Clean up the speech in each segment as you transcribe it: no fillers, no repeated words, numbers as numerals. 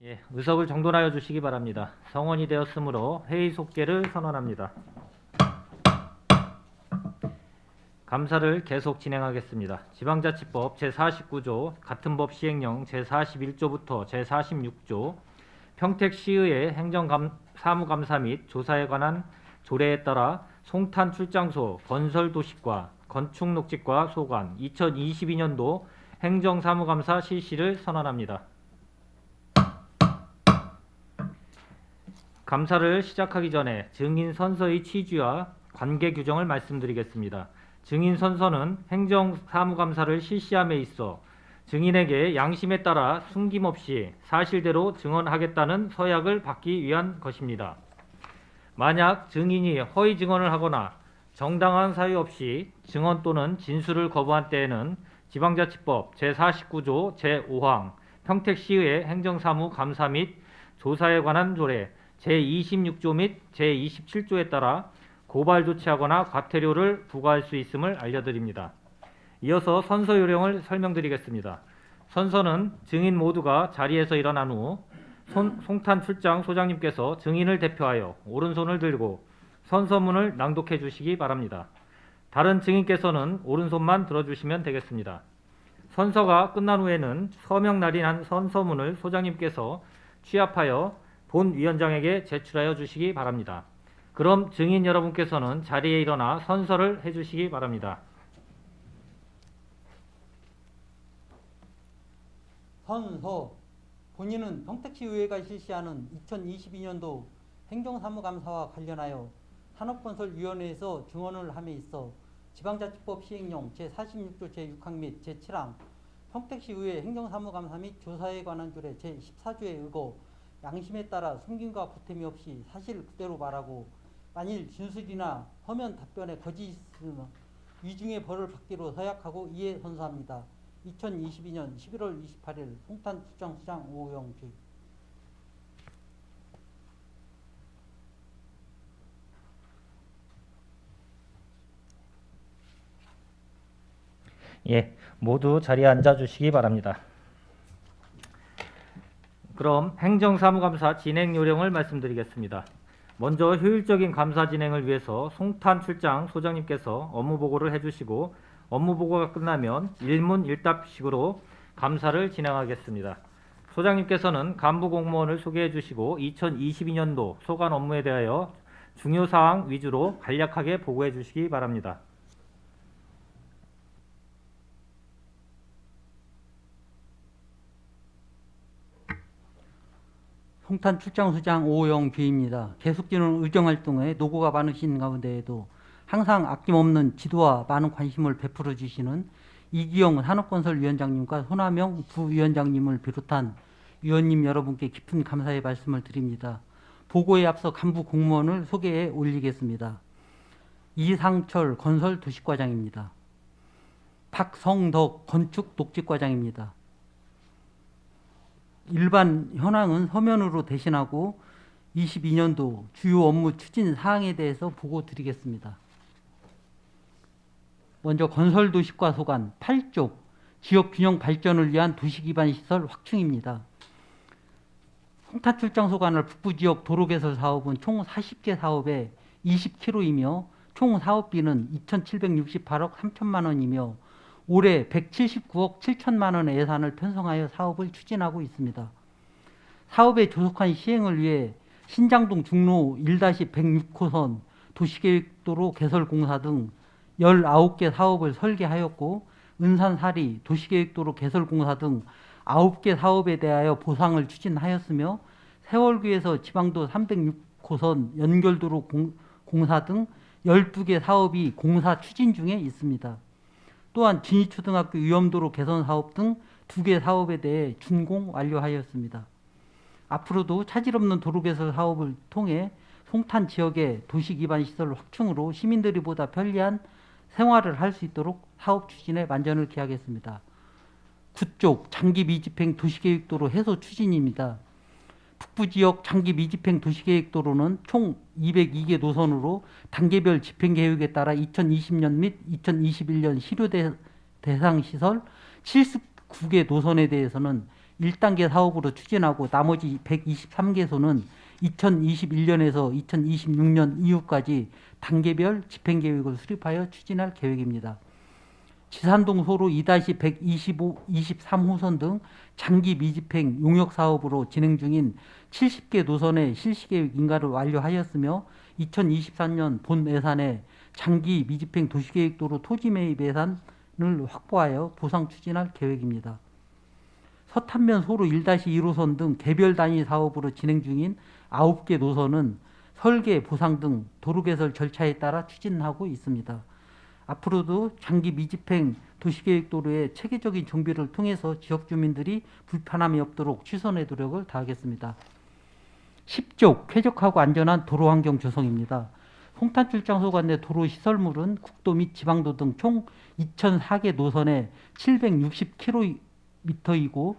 예, 의석을 정돈하여 주시기 바랍니다. 성원이 되었으므로 회의 속개를 선언합니다. 감사를 계속 진행하겠습니다. 지방자치법 제49조, 같은 법 시행령 제41조부터 제46조, 평택시의회 행정사무감사 및 조사에 관한 조례에 따라 송탄 출장소 건설도식과 건축녹지과 소관 2022년도 행정사무감사 실시를 선언합니다. 감사를 시작하기 전에 증인 선서의 취지와 관계 규정을 말씀드리겠습니다. 증인 선서는 행정사무감사를 실시함에 있어 증인에게 양심에 따라 숨김없이 사실대로 증언하겠다는 서약을 받기 위한 것입니다. 만약 증인이 허위 증언을 하거나 정당한 사유 없이 증언 또는 진술을 거부한 때에는 지방자치법 제49조 제5항 평택시의회 행정사무감사 및 조사에 관한 조례 제26조 및 제27조에 따라 고발 조치하거나 과태료를 부과할 수 있음을 알려드립니다. 이어서 선서 요령을 설명드리겠습니다. 선서는 증인 모두가 자리에서 일어난 후 송탄 출장 소장님께서 증인을 대표하여 오른손을 들고 선서문을 낭독해 주시기 바랍니다. 다른 증인께서는 오른손만 들어주시면 되겠습니다. 선서가 끝난 후에는 서명 날인한 선서문을 소장님께서 취합하여 본 위원장에게 제출하여 주시기 바랍니다. 그럼 증인 여러분께서는 자리에 일어나 선서를 해주시기 바랍니다. 선서. 본인은 평택시의회가 실시하는 2022년도 행정사무감사와 관련하여 산업건설위원회에서 증언을 함에 있어 지방자치법 시행령 제46조 제6항 및 제7항 평택시의회 행정사무감사 및 조사에 관한 조례 제14조에 의거 양심에 따라 숨김과 보탬이 없이 사실 그대로 말하고 만일 진술이나 서면 답변에 거짓이 있으면 위중의 벌을 받기로 서약하고 이에 선서합니다. 2022년 11월 28일 송탄 출장소장 오영주. 예, 모두 자리에 앉아 주시기 바랍니다. 그럼 행정사무감사 진행 요령을 말씀드리겠습니다. 먼저 효율적인 감사 진행을 위해서 송탄 출장 소장님께서 업무 보고를 해주시고 업무 보고가 끝나면 일문일답식으로 감사를 진행하겠습니다. 소장님께서는 간부 공무원을 소개해 주시고 2022년도 소관 업무에 대하여 중요사항 위주로 간략하게 보고해 주시기 바랍니다. 송탄 출장소장 오영규입니다. 계속되는 의정활동에 노고가 많으신 가운데에도 항상 아낌없는 지도와 많은 관심을 베풀어 주시는 이기영 산업건설위원장님과 손하명 부위원장님을 비롯한 위원님 여러분께 깊은 감사의 말씀을 드립니다. 보고에 앞서 간부 공무원을 소개해 올리겠습니다. 이상철 건설도시과장입니다. 박성덕 건축녹지과장입니다. 일반 현황은 서면으로 대신하고 22년도 주요 업무 추진 사항에 대해서 보고 드리겠습니다. 먼저 건설도시과 소관 8쪽 지역균형 발전을 위한 도시기반시설 확충입니다. 송탄 출장 소관할 북부지역 도로개설 사업은 총 40개 사업에 20km이며 총 사업비는 2,768억 3천만 원이며 올해 179억 7천만 원의 예산을 편성하여 사업을 추진하고 있습니다. 사업의 조속한 시행을 위해 신장동 중로 1-106호선 도시계획도로 개설공사 등 19개 사업을 설계하였고 은산사리 도시계획도로 개설공사 등 9개 사업에 대하여 보상을 추진하였으며 세월교에서 지방도 306호선 연결도로 공사 등 12개 사업이 공사 추진 중에 있습니다. 또한 진이초등학교 위험도로 개선 사업 등 2개 사업에 대해 준공 완료하였습니다. 앞으로도 차질 없는 도로 개설 사업을 통해 송탄 지역의 도시 기반 시설 확충으로 시민들이 보다 편리한 생활을 할 수 있도록 사업 추진에 만전을 기하겠습니다. 9쪽 장기 미집행 도시계획도로 해소 추진입니다. 북부지역 장기 미집행 도시계획도로는 총 202개 노선으로 단계별 집행계획에 따라 2020년 및 2021년 실효 대상 시설 79개 노선에 대해서는 1단계 사업으로 추진하고 나머지 123개소는 2021년에서 2026년 이후까지 단계별 집행계획을 수립하여 추진할 계획입니다. 지산동 소로 2-125, 23호선 등 장기 미집행 용역 사업으로 진행 중인 70개 노선의 실시계획 인가를 완료하였으며 2023년 본 예산에 장기 미집행 도시계획도로 토지 매입 예산을 확보하여 보상 추진할 계획입니다. 서탄면 소로 1-1호선 등 개별 단위 사업으로 진행 중인 9개 노선은 설계, 보상 등 도로 개설 절차에 따라 추진하고 있습니다. 앞으로도 장기 미집행 도시계획도로의 체계적인 정비를 통해서 지역 주민들이 불편함이 없도록 최선의 노력을 다하겠습니다. 10조 쾌적하고 안전한 도로환경 조성입니다. 송탄출장소관 내 도로 시설물은 국도 및 지방도 등 총 2004개 노선의 760km이고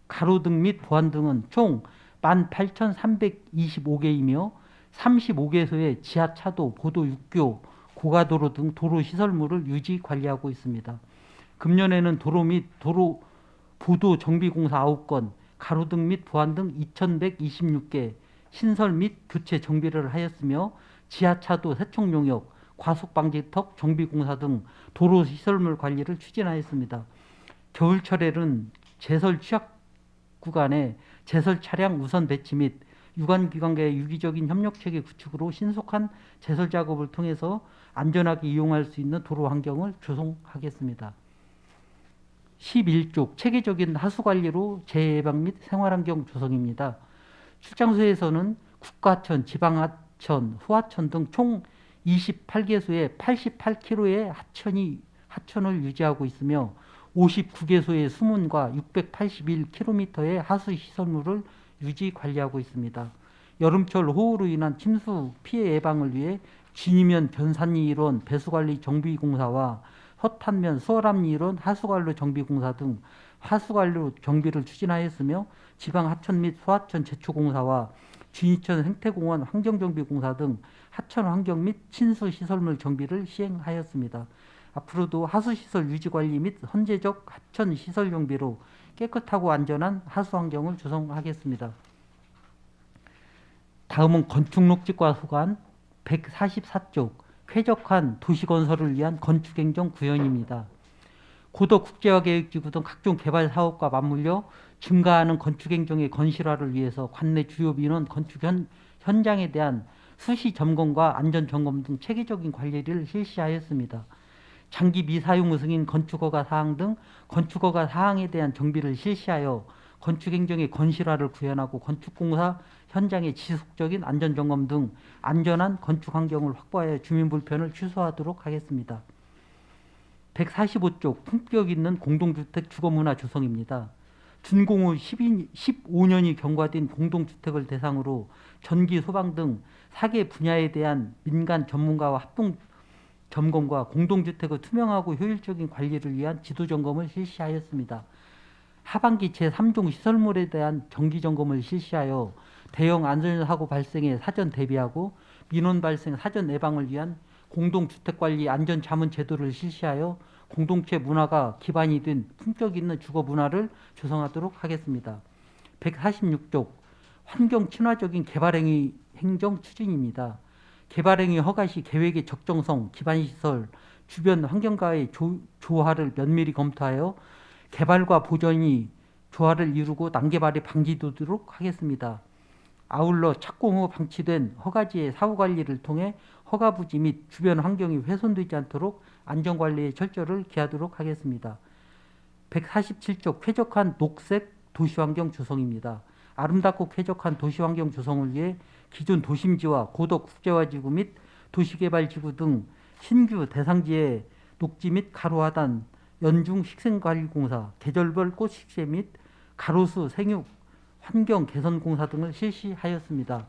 가로등 및 보안등은 총 18,325개이며 35개소의 지하차도, 보도 6교, 고가도로 등 도로 시설물을 유지 관리하고 있습니다. 금년에는 도로 및 도로 보도 정비공사 9건, 가로등 및 보안등 2,126개, 신설 및 교체 정비를 하였으며 지하차도 세척용역, 과속방지턱 정비공사 등 도로 시설물 관리를 추진하였습니다. 겨울철에는 제설 취약 구간에 제설 차량 우선 배치 및 유관기관과의 유기적인 협력체계 구축으로 신속한 제설 작업을 통해서 안전하게 이용할 수 있는 도로 환경을 조성하겠습니다. 11조 체계적인 하수관리로 재해 예방 및 생활환경 조성입니다. 출장소에서는 국가하천, 지방하천, 후하천 등 총 28개소에 88km의 하천을 유지하고 있으며 59개소의 수문과 681km의 하수 시설물을 유지 관리하고 있습니다. 여름철 호우로 인한 침수 피해 예방을 위해 진이면 변산리 일원 배수관리 정비공사와 서탄면 수월암리 일원 하수관로 정비공사 등 하수관로 정비를 추진하였으며 지방 하천 및 소하천 제초공사와 진이천 생태공원 환경정비공사 등 하천 환경 및 친수 시설물 정비를 시행하였습니다. 앞으로도 하수시설 유지관리 및 선제적 하천 시설 정비로 깨끗하고 안전한 하수 환경을 조성하겠습니다. 다음은 건축녹지과 소관 144쪽 쾌적한 도시건설을 위한 건축행정 구현입니다. 고도 국제화계획지구 등 각종 개발 사업과 맞물려 증가하는 건축행정의 건실화를 위해서 관내 주요 민원 건축 현장에 대한 수시 점검과 안전 점검 등 체계적인 관리를 실시하였습니다. 장기 미사용 승인 건축허가 사항 등 건축허가 사항에 대한 정비를 실시하여 건축행정의 건실화를 구현하고 건축공사 현장의 지속적인 안전점검 등 안전한 건축 환경을 확보하여 주민 불편을 최소화하도록 하겠습니다. 145쪽 품격 있는 공동주택 주거문화 조성입니다. 준공 후 15년이 경과된 공동주택을 대상으로 전기, 소방 등 4개 분야에 대한 민간 전문가와 합동 점검과 공동주택의 투명하고 효율적인 관리를 위한 지도점검을 실시하였습니다. 하반기 제3종 시설물에 대한 정기점검을 실시하여 대형 안전사고 발생에 사전 대비하고 민원 발생 사전 예방을 위한 공동주택관리 안전자문 제도를 실시하여 공동체 문화가 기반이 된 품격 있는 주거 문화를 조성하도록 하겠습니다. 146쪽 환경 친화적인 개발행위 행정 추진입니다. 개발행위 허가 시 계획의 적정성, 기반시설, 주변 환경과의 조화를 면밀히 검토하여 개발과 보전이 조화를 이루고 난개발이 방지되도록 하겠습니다. 아울러 착공 후 방치된 허가지의 사후관리를 통해 허가 부지 및 주변 환경이 훼손되지 않도록 안전관리에 철저를 기하도록 하겠습니다. 147쪽 쾌적한 녹색 도시환경 조성입니다. 아름답고 쾌적한 도시환경 조성을 위해 기존 도심지와 고도 국제화지구 및 도시개발지구 등 신규 대상지의 녹지 및 가로하단, 연중 식생관리공사, 계절별 꽃식재 및 가로수 생육 환경 개선공사 등을 실시하였습니다.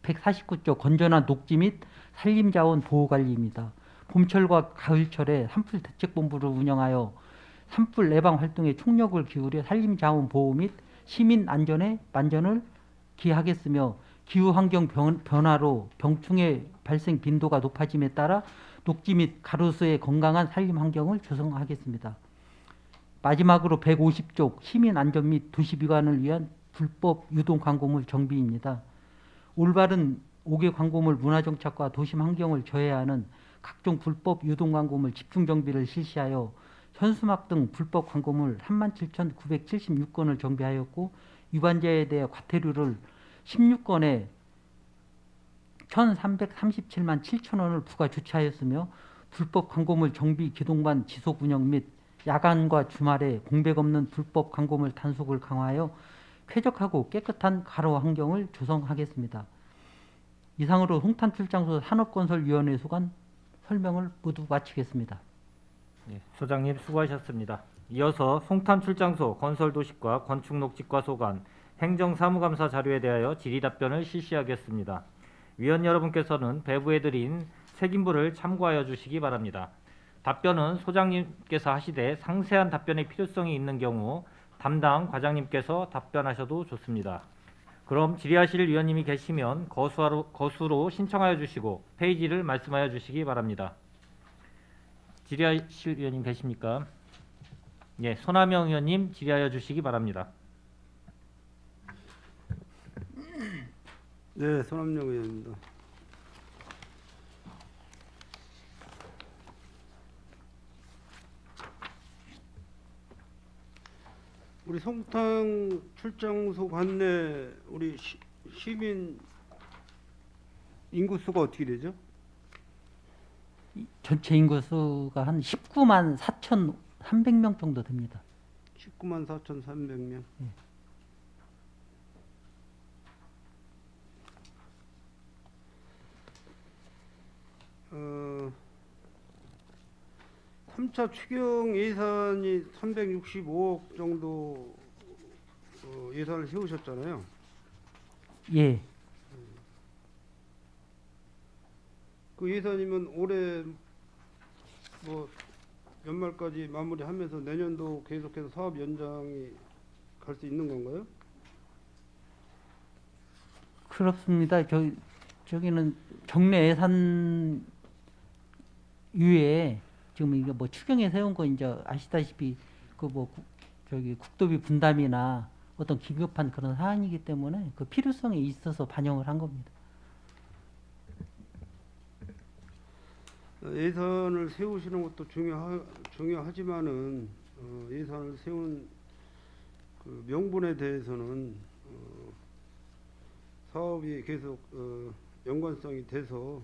149쪽 건전한 녹지 및 산림자원 보호관리입니다. 봄철과 가을철에 산불 대책본부를 운영하여 산불 예방 활동에 총력을 기울여 산림자원 보호 및 시민 안전에 만전을 기하겠으며 기후환경 변화로 병충해 발생 빈도가 높아짐에 따라 녹지 및 가로수의 건강한 산림 환경을 조성하겠습니다. 마지막으로 150쪽 시민 안전 및 도시 미관을 위한 불법 유동 광고물 정비입니다. 올바른 5개 광고물 문화 정착과 도심 환경을 저해하는 각종 불법 유동 광고물 집중 정비를 실시하여 현수막 등 불법 광고물 37,976건을 정비하였고 위반자에 대해 과태료를 16건에 1,337만 7천 원을 부과 조치하였으며 불법 광고물 정비 기동반 지속 운영 및 야간과 주말에 공백 없는 불법 광고물 단속을 강화하여 쾌적하고 깨끗한 가로 환경을 조성하겠습니다. 이상으로 송탄출장소 산업건설위원회 소관 설명을 모두 마치겠습니다. 네, 소장님 수고하셨습니다. 이어서 송탄출장소 건설도시과 건축녹지과 소관 행정사무감사 자료에 대하여 질의답변을 실시하겠습니다. 위원 여러분께서는 배부해드린 책임부를 참고하여 주시기 바랍니다. 답변은 소장님께서 하시되 상세한 답변의 필요성이 있는 경우 담당 과장님께서 답변하셔도 좋습니다. 그럼 질의하실 위원님이 계시면 거수로 신청하여 주시고 페이지를 말씀하여 주시기 바랍니다. 질의하실 위원님 계십니까? 예, 손하명 의원님 질의하여 주시기 바랍니다. 네, 손함영 의원입니다. 우리 송탄 출장소 관내 우리 시민 인구수가 어떻게 되죠? 전체 인구수가 한 19만 4,300명 정도 됩니다. 19만 4,300명. 예. 3차 추경 예산이 365억 정도 예산을 세우셨잖아요. 예, 그 예산이면 올해 뭐 연말까지 마무리하면서 내년도 계속해서 사업 연장이 갈 수 있는 건가요? 그렇습니다. 저기는 정례 예산 이외에 지금 이게 뭐 추경에 세운 거 이제 아시다시피 그 뭐 저기 국도비 분담이나 어떤 긴급한 그런 사안이기 때문에 그 필요성이 있어서 반영을 한 겁니다. 예산을 세우시는 것도 중요하지만은 예산을 세운 그 명분에 대해서는 사업이 계속 연관성이 돼서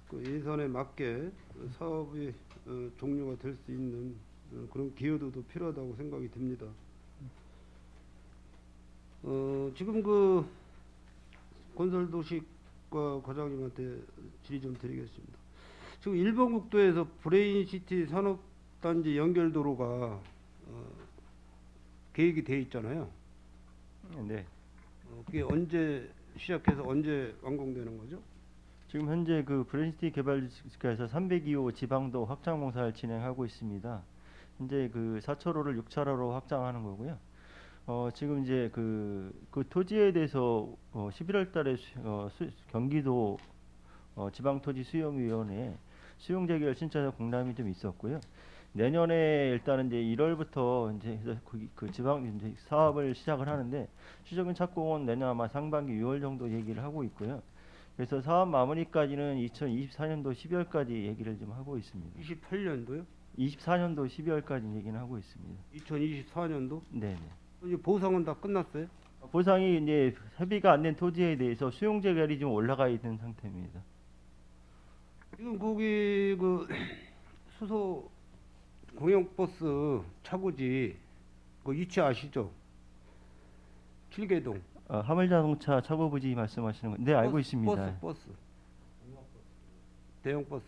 그 예산에 맞게 사업이 종료가 될 수 있는 그런 기여도도 필요하다고 생각이 됩니다. 지금 그 건설도시과 과장님한테 질의 좀 드리겠습니다. 지금 일본 국도에서 브레인시티 산업단지 연결도로가 계획이 돼 있잖아요. 네. 그게 언제 시작해서 언제 완공되는 거죠? 지금 현재 그 브레인시티 개발지구에서 302호 지방도 확장 공사를 진행하고 있습니다. 현재 그 4차로를 6차로로 확장하는 거고요. 지금 이제 그 토지에 대해서 11월달에 경기도 지방토지수용위원회에 수용 재개를 신청해서 공람이 좀 있었고요. 내년에 일단은 이제 1월부터 이제 그 지방 이제 사업을 시작을 하는데 추적은 착공은 내년 아마 상반기 6월 정도 얘기를 하고 있고요. 그래서 사업 마무리까지는 2024년도 12월까지 얘기를 좀 하고 있습니다. 28년도요? 24년도 12월까지 얘기는 하고 있습니다. 2024년도? 네네. 이제 보상은 다 끝났어요? 보상이 이제 협의가 안 된 토지에 대해서 수용 재결이 좀 올라가 있는 상태입니다. 지금 거기 그 수소 공영버스 차고지 그 위치 아시죠? 칠계동. 화물자동차 차고 부지 말씀하시는 건? 네, 알고 있습니다. 버스. 대형 버스.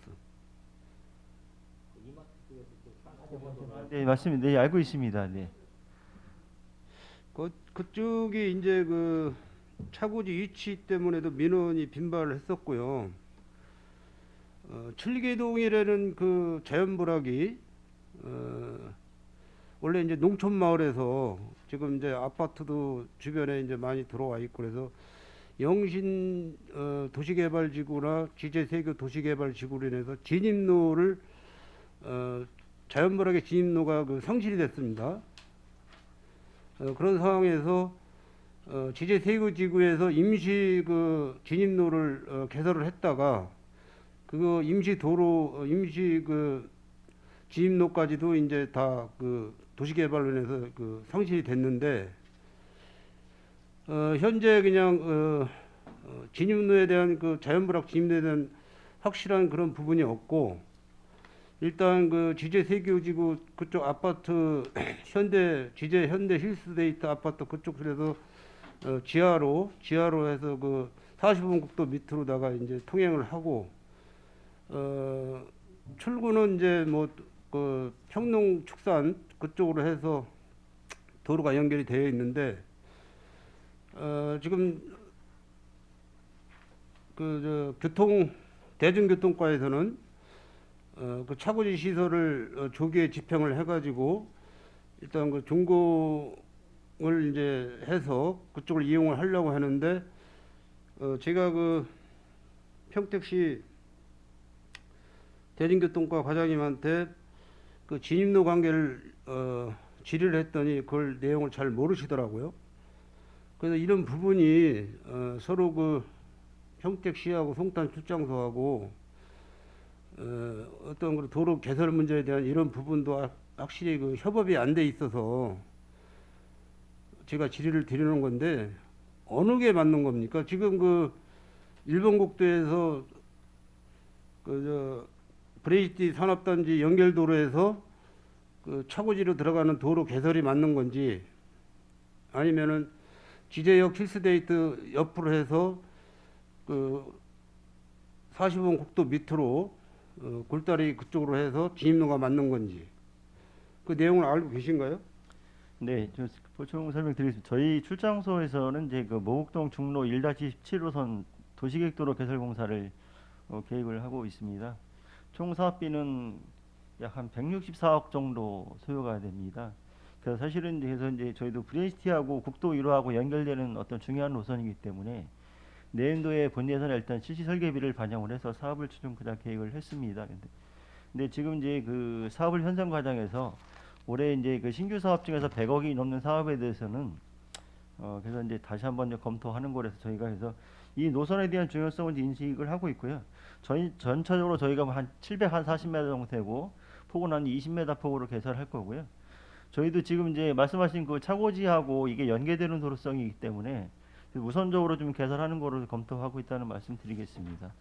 네, 맞습니다. 네, 알고 있습니다. 네. 그쪽이 이제 그 차고지 위치 때문에도 민원이 빈발을 했었고요. 칠계동이라는 그 자연불악이 원래 이제 농촌 마을에서 지금 이제 아파트도 주변에 이제 많이 들어와 있고 그래서 영신 도시개발지구나 지제세교 도시개발지구로 인해서 진입로를 자연불악의 진입로가 그 상실이 됐습니다. 그런 상황에서 지제 세교지구에서 임시 그 진입로를 개설을 했다가 그거 임시 도로 임시 그 진입로까지도 이제 다 그 도시개발론에서 그 상실이 됐는데 현재 그냥 진입로에 대한 그 자연불악 진입로에 대한 확실한 그런 부분이 없고 일단 그 지제 세교지구 그쪽 아파트 지제 현대 힐스데이트 아파트 그쪽에서 지하로 해서 그 45번 국도 밑으로다가 이제 통행을 하고 출구는 이제 뭐 그 평농 축산 그쪽으로 해서 도로가 연결이 되어 있는데 지금 대중교통과에서는 그 차고지 시설을 조기에 집행을 해가지고 일단 그 준공을 이제 해서 그쪽을 이용을 하려고 하는데 제가 그 평택시 대중교통과 과장님한테 그 진입로 관계를 질의를 했더니 그걸 내용을 잘 모르시더라고요. 그래서 이런 부분이 서로 그 평택시하고 송탄 출장소하고 어떤 그 도로 개설 문제에 대한 이런 부분도 확실히 그 협업이 안 돼 있어서 제가 질의를 드리는 건데 어느 게 맞는 겁니까? 지금 그 일본 국도에서 브레이티 산업단지 연결도로에서 그 차고지로 들어가는 도로 개설이 맞는 건지 아니면은 지제역 힐스데이트 옆으로 해서 그 45번 국도 밑으로 골다리 그쪽으로 해서 진입로가 맞는 건지 그 내용을 알고 계신가요? 네, 좀 보충 설명드리겠습니다. 저희 출장소에서는 이제 그 모곡동 중로 1-17호선 도시계획도로 개설 공사를 계획을 하고 있습니다. 총 사업비는 약 한 164억 정도 소요가 됩니다. 그래서 사실은 이제 저희도 브레이스티하고 국도 1호하고 연결되는 어떤 중요한 노선이기 때문에 내년도에 본 예산에 일단 실시 설계비를 반영을 해서 사업을 추진 계획을 했습니다. 근데 지금 이제 그 사업을 현장 과정에서 올해 이제 그 신규 사업 중에서 100억이 넘는 사업에 대해서는 그래서 이제 다시 한번 이제 검토하는 거라서 저희가 해서 이 노선에 대한 중요성을 인식을 하고 있고요. 전체적으로 저희가 한 740m 정도 되고 폭은 한 20m 폭으로 개설할 거고요. 저희도 지금 이제 말씀하신 그 차고지하고 이게 연계되는 도로성이기 때문에 우선적으로 좀 개설하는 거를 검토하고 있다는 말씀 드리겠습니다.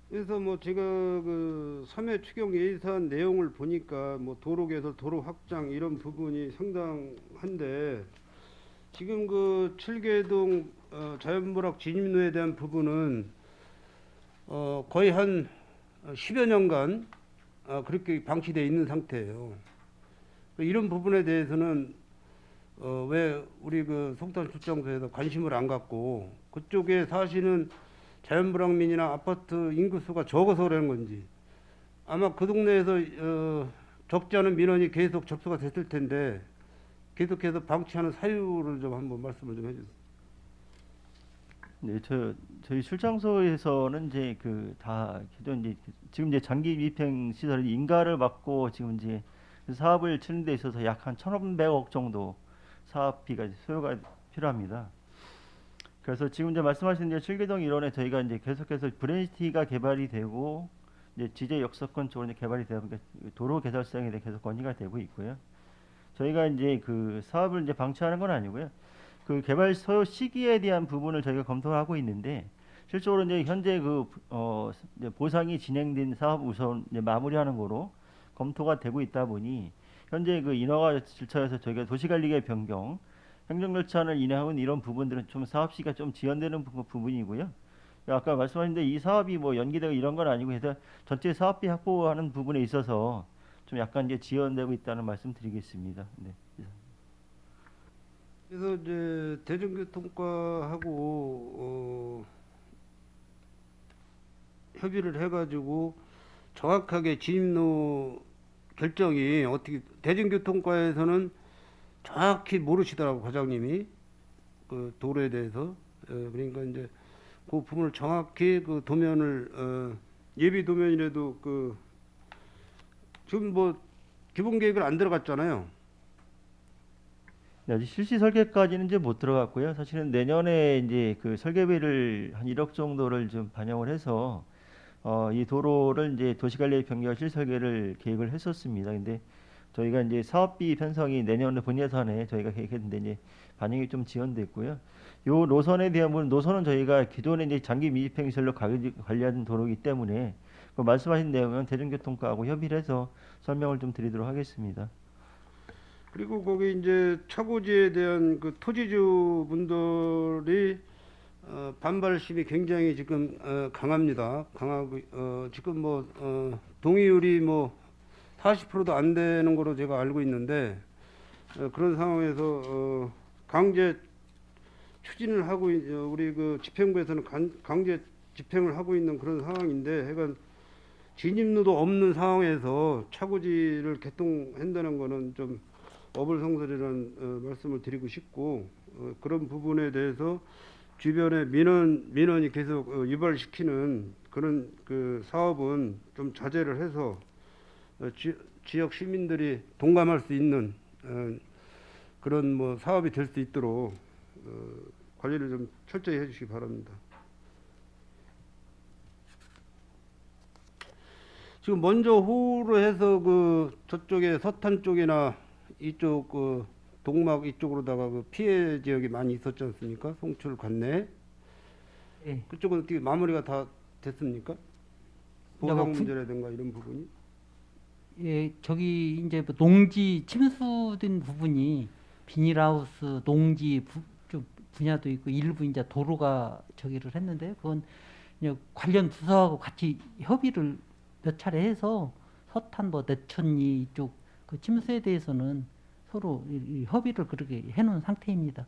그래서 뭐 제가 그 3회 추경 예산 내용을 보니까 뭐 도로 개설, 도로 확장 이런 부분이 상당한데 지금 그 7개동 자연불악 진입로에 대한 부분은 거의 한 10여 년간 그렇게 방치되어 있는 상태예요. 이런 부분에 대해서는 왜 우리 그 송탄출장소에서 관심을 안 갖고 그쪽에 사시는 자연불악민이나 아파트 인구수가 적어서 그런 건지 아마 그 동네에서 적지 않은 민원이 계속 접수가 됐을 텐데 계속해서 방치하는 사유를 좀 한번 말씀을 좀 해주세요. 네, 저희 출장소에서는 이제 그 다 기존 이제 지금 이제 장기 미평 시설 인가를 받고 지금 이제 사업을 치는 데 있어서 약 한 1,500억 정도 사업비가 소요가 필요합니다. 그래서 지금 이제 말씀하신 이제 7개동 일원에 저희가 이제 계속해서 브레인시티가 개발이 되고 이제 지제 역서권 쪽으로 이제 개발이 되다 보니까 도로 개설성에 대해 계속 건의가 되고 있고요. 저희가 이제 그 사업을 이제 방치하는 건 아니고요. 그 개발 소요 시기에 대한 부분을 저희가 검토하고 있는데 실제로 이제 현재 그 이제 보상이 진행된 사업 우선 이제 마무리하는 거로 검토가 되고 있다 보니 현재 그 인허가 절차에서 저희가 도시관리계 변경 행정절차를 인하하는 이런 부분들은 좀 사업 시기가 좀 지연되는 부분이고요. 아까 말씀하셨는데 이 사업이 뭐 연기되고 이런 건 아니고 해서 전체 사업비 확보하는 부분에 있어서 좀 약간 이제 지연되고 있다는 말씀 드리겠습니다. 네. 그래서 이제 대중교통과하고 협의를 해가지고 정확하게 진입로 결정이 어떻게 대중교통과에서는 정확히 모르시더라고 과장님이 그 도로에 대해서 그러니까 이제 그 부분을 정확히 그 도면을 예비 도면이라도 그 지금 뭐 기본 계획을 안 들어갔잖아요. 네, 아직 실시 설계까지는 이제 못 들어갔고요. 사실은 내년에 이제 그 설계비를 한 1억 정도를 좀 반영을 해서 이 도로를 이제 도시관리 변경 실설계를 계획을 했었습니다. 근데 저희가 이제 사업비 편성이 내년에 본 예산에 저희가 계획했는데 이제 반영이 좀 지연됐고요. 요 노선에 대한 부분, 노선은 저희가 기존에 이제 장기 미집행 시설로 관리하는 도로이기 때문에 그 말씀하신 내용은 대중교통과하고 협의를 해서 설명을 좀 드리도록 하겠습니다. 그리고 거기 이제 차고지에 대한 그 토지주 분들이 반발심이 굉장히 지금 강합니다. 강하고 지금 뭐 동의율이 뭐 40%도 안 되는 거로 제가 알고 있는데 그런 상황에서 강제 추진을 하고 우리 그 집행부에서는 강제 집행을 하고 있는 그런 상황인데 하여간 진입로도 없는 상황에서 차고지를 개통한다는 거는 좀 어불성설이라는 말씀을 드리고 싶고 그런 부분에 대해서 주변에 민원이 계속 유발시키는 그런 그 사업은 좀 자제를 해서 지역 시민들이 동감할 수 있는 그런 뭐 사업이 될 수 있도록 관리를 좀 철저히 해주시기 바랍니다. 지금 먼저 호우로 해서 그 저쪽에 서탄 쪽이나 이쪽 그 동막 이쪽으로다가 그 피해 지역이 많이 있었지 않습니까? 송출 관내. 예. 그쪽은 어떻게 마무리가 다 됐습니까? 뭐 보상 문제라든가 이런 부분이. 예, 저기 이제 뭐 농지 침수된 부분이 비닐하우스, 농지 좀 분야도 있고 일부 이제 도로가 저기를 했는데 그건 이제 관련 부서하고 같이 협의를 몇 차례 해서 서탄 뭐 내천리 이쪽 그 침수에 대해서는 서로 이 협의를 그렇게 해놓은 상태입니다.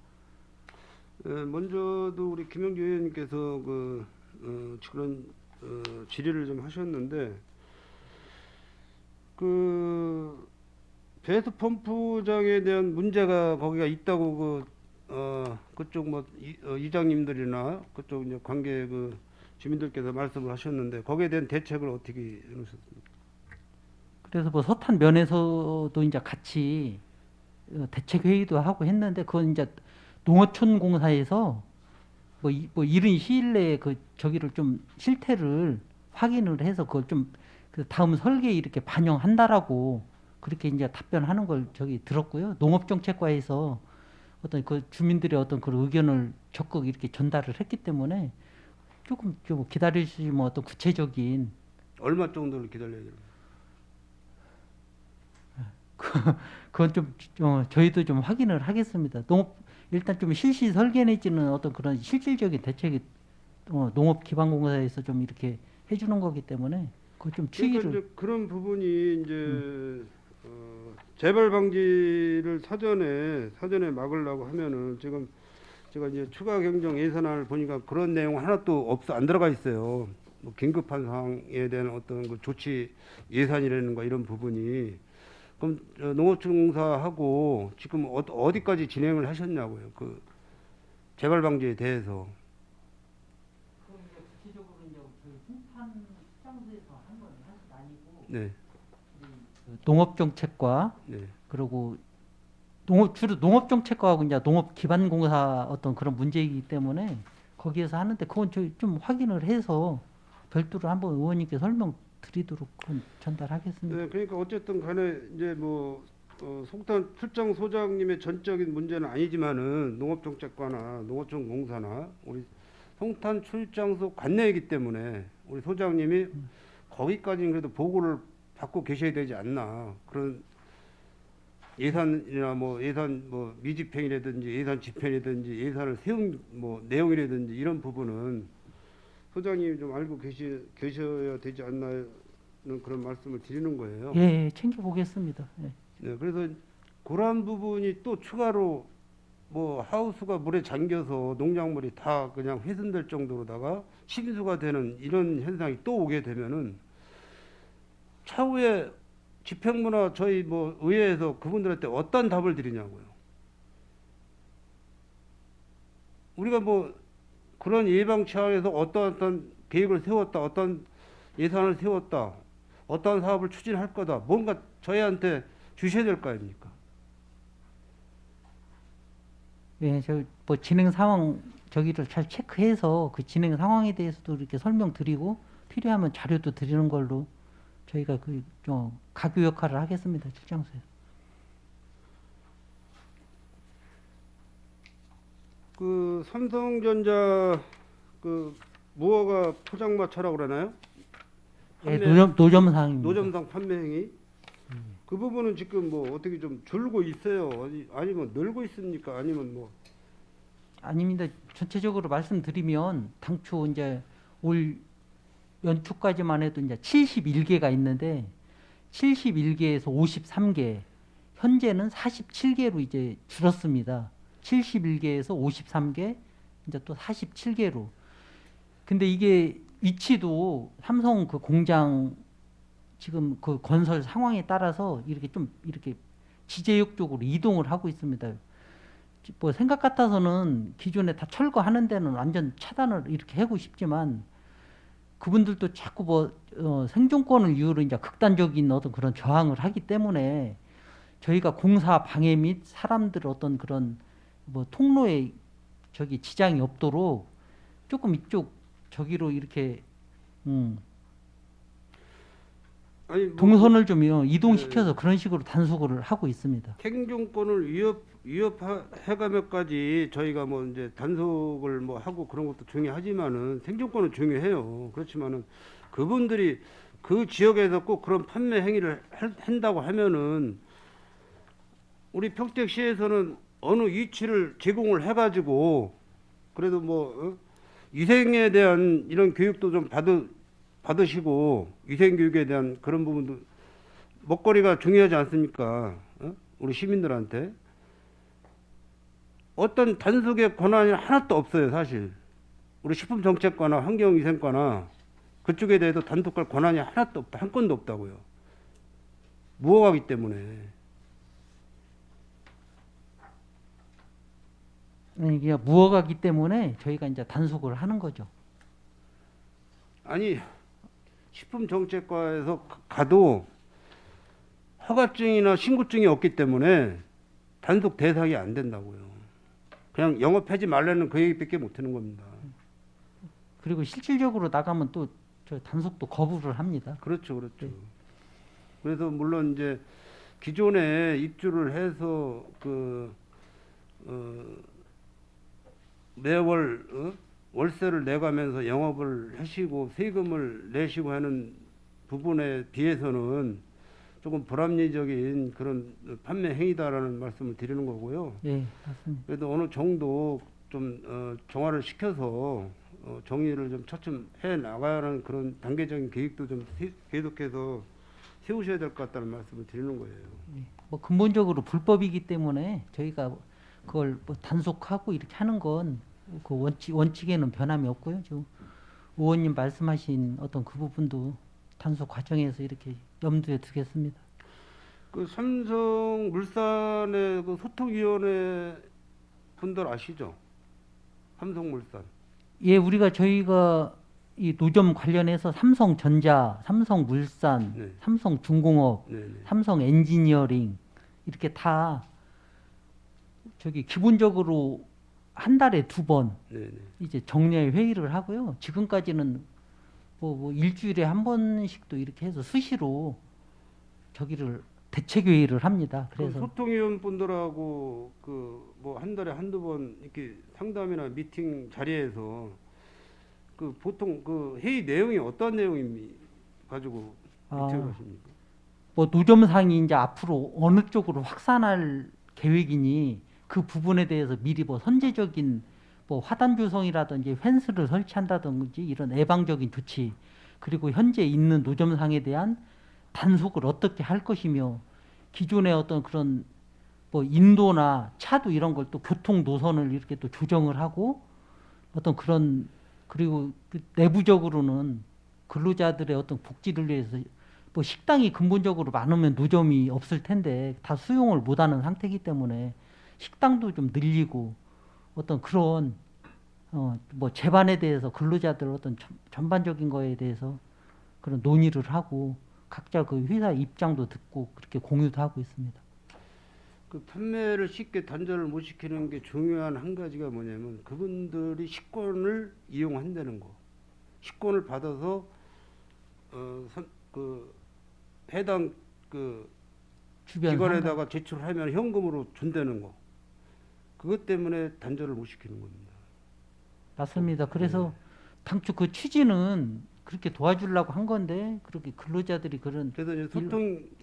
먼저도 우리 김영주 의원님께서 그 그런 질의를 좀 하셨는데 그 배수 펌프장에 대한 문제가 거기가 있다고 그쪽 뭐 이장님들이나 그쪽 이제 관계 그 주민들께서 말씀을 하셨는데 거기에 대한 대책을 어떻게 해놓으셨습니까? 그래서 뭐 서탄 면에서도 이제 같이 대책 회의도 하고 했는데 그건 이제 농어촌 공사에서 뭐 이른 시일 내에 그 저기를 좀 실태를 확인을 해서 그걸 좀 그 다음 설계에 이렇게 반영한다라고 그렇게 이제 답변하는 걸 저기 들었고요. 농업정책과에서 어떤 그 주민들의 어떤 그 의견을 적극 이렇게 전달을 했기 때문에 조금 좀 기다리시면 어떤 구체적인 얼마 정도를 기다려야 돼요? 그건 좀 저희도 좀 확인을 하겠습니다. 일단 좀 실시 설계 내지는 어떤 그런 실질적인 대책이 농업 기반공사에서 좀 이렇게 해주는 거기 때문에 그걸 좀 그러니까 추이를 이제 그런 부분이 이제 재발 방지를 사전에 막으려고 하면은 지금 제가 이제 추가 경정 예산안을 보니까 그런 내용 하나도 안 들어가 있어요. 뭐 긴급한 상황에 대한 어떤 그 조치 예산이라는가 이런 부분이 그럼 농어촌공사하고 지금 어디까지 진행을 하셨냐고요? 그 재발 방지에 대해서. 그건 이제 구체적으로 이제 저희 홍판 시장소에서 한 건 사실 아니고 네, 농업정책과 네. 그리고 주로 농업정책과하고 이제 농업기반공사 어떤 그런 문제이기 때문에 거기에서 하는데 그건 저희 좀 확인을 해서 별도로 한번 의원님께 설명 드리도록 전달하겠습니다. 네, 그러니까 어쨌든 간에 이제 뭐 송탄 출장 소장님의 전적인 문제는 아니지만은 농업정책과나 농어촌공사나 우리 송탄 출장소 관내이기 때문에 우리 소장님이 거기까지는 그래도 보고를 받고 계셔야 되지 않나 그런 예산이나 뭐 예산 뭐 미집행이라든지 예산 집행이라든지 예산을 세운 뭐 내용이라든지 이런 부분은 소장님이 좀 알고 계셔야 되지 않나는 그런 말씀을 드리는 거예요. 예, 챙겨보겠습니다. 예. 네, 그래서 그런 부분이 또 추가로 뭐 하우스가 물에 잠겨서 농작물이 다 그냥 훼손될 정도로다가 침수가 되는 이런 현상이 또 오게 되면은 차후에 집행부나 저희 뭐 의회에서 그분들한테 어떤 답을 드리냐고요. 우리가 뭐 그런 예방 차원에서 어떤 계획을 세웠다, 어떤 예산을 세웠다, 어떠한 사업을 추진할 거다. 뭔가 저희한테 주셔야 될 거 아닙니까? 예, 저 뭐 진행 상황 저기를 잘 체크해서 그 진행 상황에 대해서도 이렇게 설명드리고 필요하면 자료도 드리는 걸로 저희가 좀 가교 역할을 하겠습니다. 출장소에서. 그 삼성전자 그 무허가 포장마차라고 그러나요? 예, 판매- 노점 사항입니다. 노점상 판매 행위. 그 부분은 지금 뭐 어떻게 좀 줄고 있어요? 아니면 늘고 있습니까? 아니면 뭐 아닙니다. 전체적으로 말씀드리면 당초 이제 올 연초까지만 해도 이제 71개가 있는데 71개에서 53개, 현재는 47개로 이제 줄었습니다. 71개에서 53개, 이제 또 47개로. 근데 이게 위치도 삼성 그 공장 지금 그 건설 상황에 따라서 이렇게 좀 이렇게 지제역 쪽으로 이동을 하고 있습니다. 뭐 생각 같아서는 기존에 다 철거하는 데는 완전 차단을 이렇게 하고 싶지만 그분들도 자꾸 뭐 생존권을 이유로 이제 극단적인 어떤 그런 저항을 하기 때문에 저희가 공사 방해 및 사람들 어떤 그런 뭐 통로에 저기 지장이 없도록 조금 이쪽 저기로 이렇게 아니 뭐 동선을 좀 이동시켜서 그런 식으로 단속을 하고 있습니다. 생존권을 위협해가면까지 저희가 뭐 이제 단속을 뭐 하고 그런 것도 중요하지만은 생존권은 중요해요. 그렇지만은 그분들이 그 지역에서 꼭 그런 판매 행위를 한다고 하면은 우리 평택시에서는 어느 위치를 제공을 해가지고 그래도 뭐 위생에 대한 이런 교육도 좀 받으시고 위생 교육에 대한 그런 부분도 먹거리가 중요하지 않습니까? 우리 시민들한테 어떤 단속의 권한이 하나도 없어요, 사실. 우리 식품정책과나 환경위생과나 그쪽에 대해서 단속할 권한이 하나도 없다, 한 건도 없다고요. 무허가기 때문에. 이게 무허가기 때문에 저희가 이제 단속을 하는 거죠. 아니 식품정책과에서 가도 허가증이나 신고증이 없기 때문에 단속 대상이 안 된다고요. 그냥 영업하지 말라는 그 얘기밖에 못 하는 겁니다. 그리고 실질적으로 나가면 또 저 단속도 거부를 합니다. 그렇죠, 그렇죠. 네. 그래서 물론 이제 기존에 입주를 해서 매월 월세를 내가면서 영업을 하시고 세금을 내시고 하는 부분에 비해서는 조금 불합리적인 그런 판매 행위다라는 말씀을 드리는 거고요. 네, 맞습니다. 그래도 어느 정도 좀 정화를 시켜서 정의를 좀 차츰 해 나가는 그런 단계적인 계획도 좀 계속해서 세우셔야 될 것 같다는 말씀을 드리는 거예요. 뭐 근본적으로 불법이기 때문에 저희가 그걸 뭐 단속하고 이렇게 하는 건 그 원칙에는 변함이 없고요. 지금 의원님 말씀하신 어떤 그 부분도 단속 과정에서 이렇게 염두에 두겠습니다. 그 삼성물산의 그 소통위원회 분들 아시죠? 삼성물산. 예, 저희가 이 노점 관련해서 삼성전자, 삼성물산, 네. 삼성중공업, 네네. 삼성엔지니어링 이렇게 다 저기 기본적으로 한 달에 2번 네네. 이제 정례 회의를 하고요. 지금까지는 뭐 일주일에 한 번씩도 이렇게 해서 수시로 저기를 대책 회의를 합니다. 그 그래서 소통위원 분들하고 그 뭐 한 달에 한두 번 이렇게 상담이나 미팅 자리에서 그 보통 그 회의 내용이 어떤 내용이 가지고 미팅을 하십니까? 뭐 노점상이 이제 앞으로 어느 쪽으로 확산할 계획이니 그 부분에 대해서 미리 뭐 선제적인 뭐 화단 조성이라든지 펜스를 설치한다든지 이런 예방적인 조치, 그리고 현재 있는 노점상에 대한 단속을 어떻게 할 것이며, 기존의 어떤 그런 뭐 인도나 차도 이런 걸 또 교통 노선을 이렇게 또 조정을 하고 어떤 그런, 그리고 그 내부적으로는 근로자들의 어떤 복지를 위해서 뭐 식당이 근본적으로 많으면 노점이 없을 텐데 다 수용을 못하는 상태이기 때문에 식당도 좀 늘리고 어떤 그런 뭐 제반에 대해서 근로자들 어떤 전반적인 거에 대해서 그런 논의를 하고, 각자 그 회사 입장도 듣고 그렇게 공유도 하고 있습니다. 그 판매를 쉽게 단절을 못 시키는 게 중요한 한 가지가 뭐냐면 그분들이 식권을 이용한다는 거. 식권을 받아서 그 해당 그 주변 기관에다가 제출하면 현금으로 준다는 거. 그것 때문에 단절을 못 시키는 겁니다. 맞습니다. 그래서 당초 그 취지는 그렇게 도와주려고 한 건데 그렇게 근로자들이 그런 그래서 이제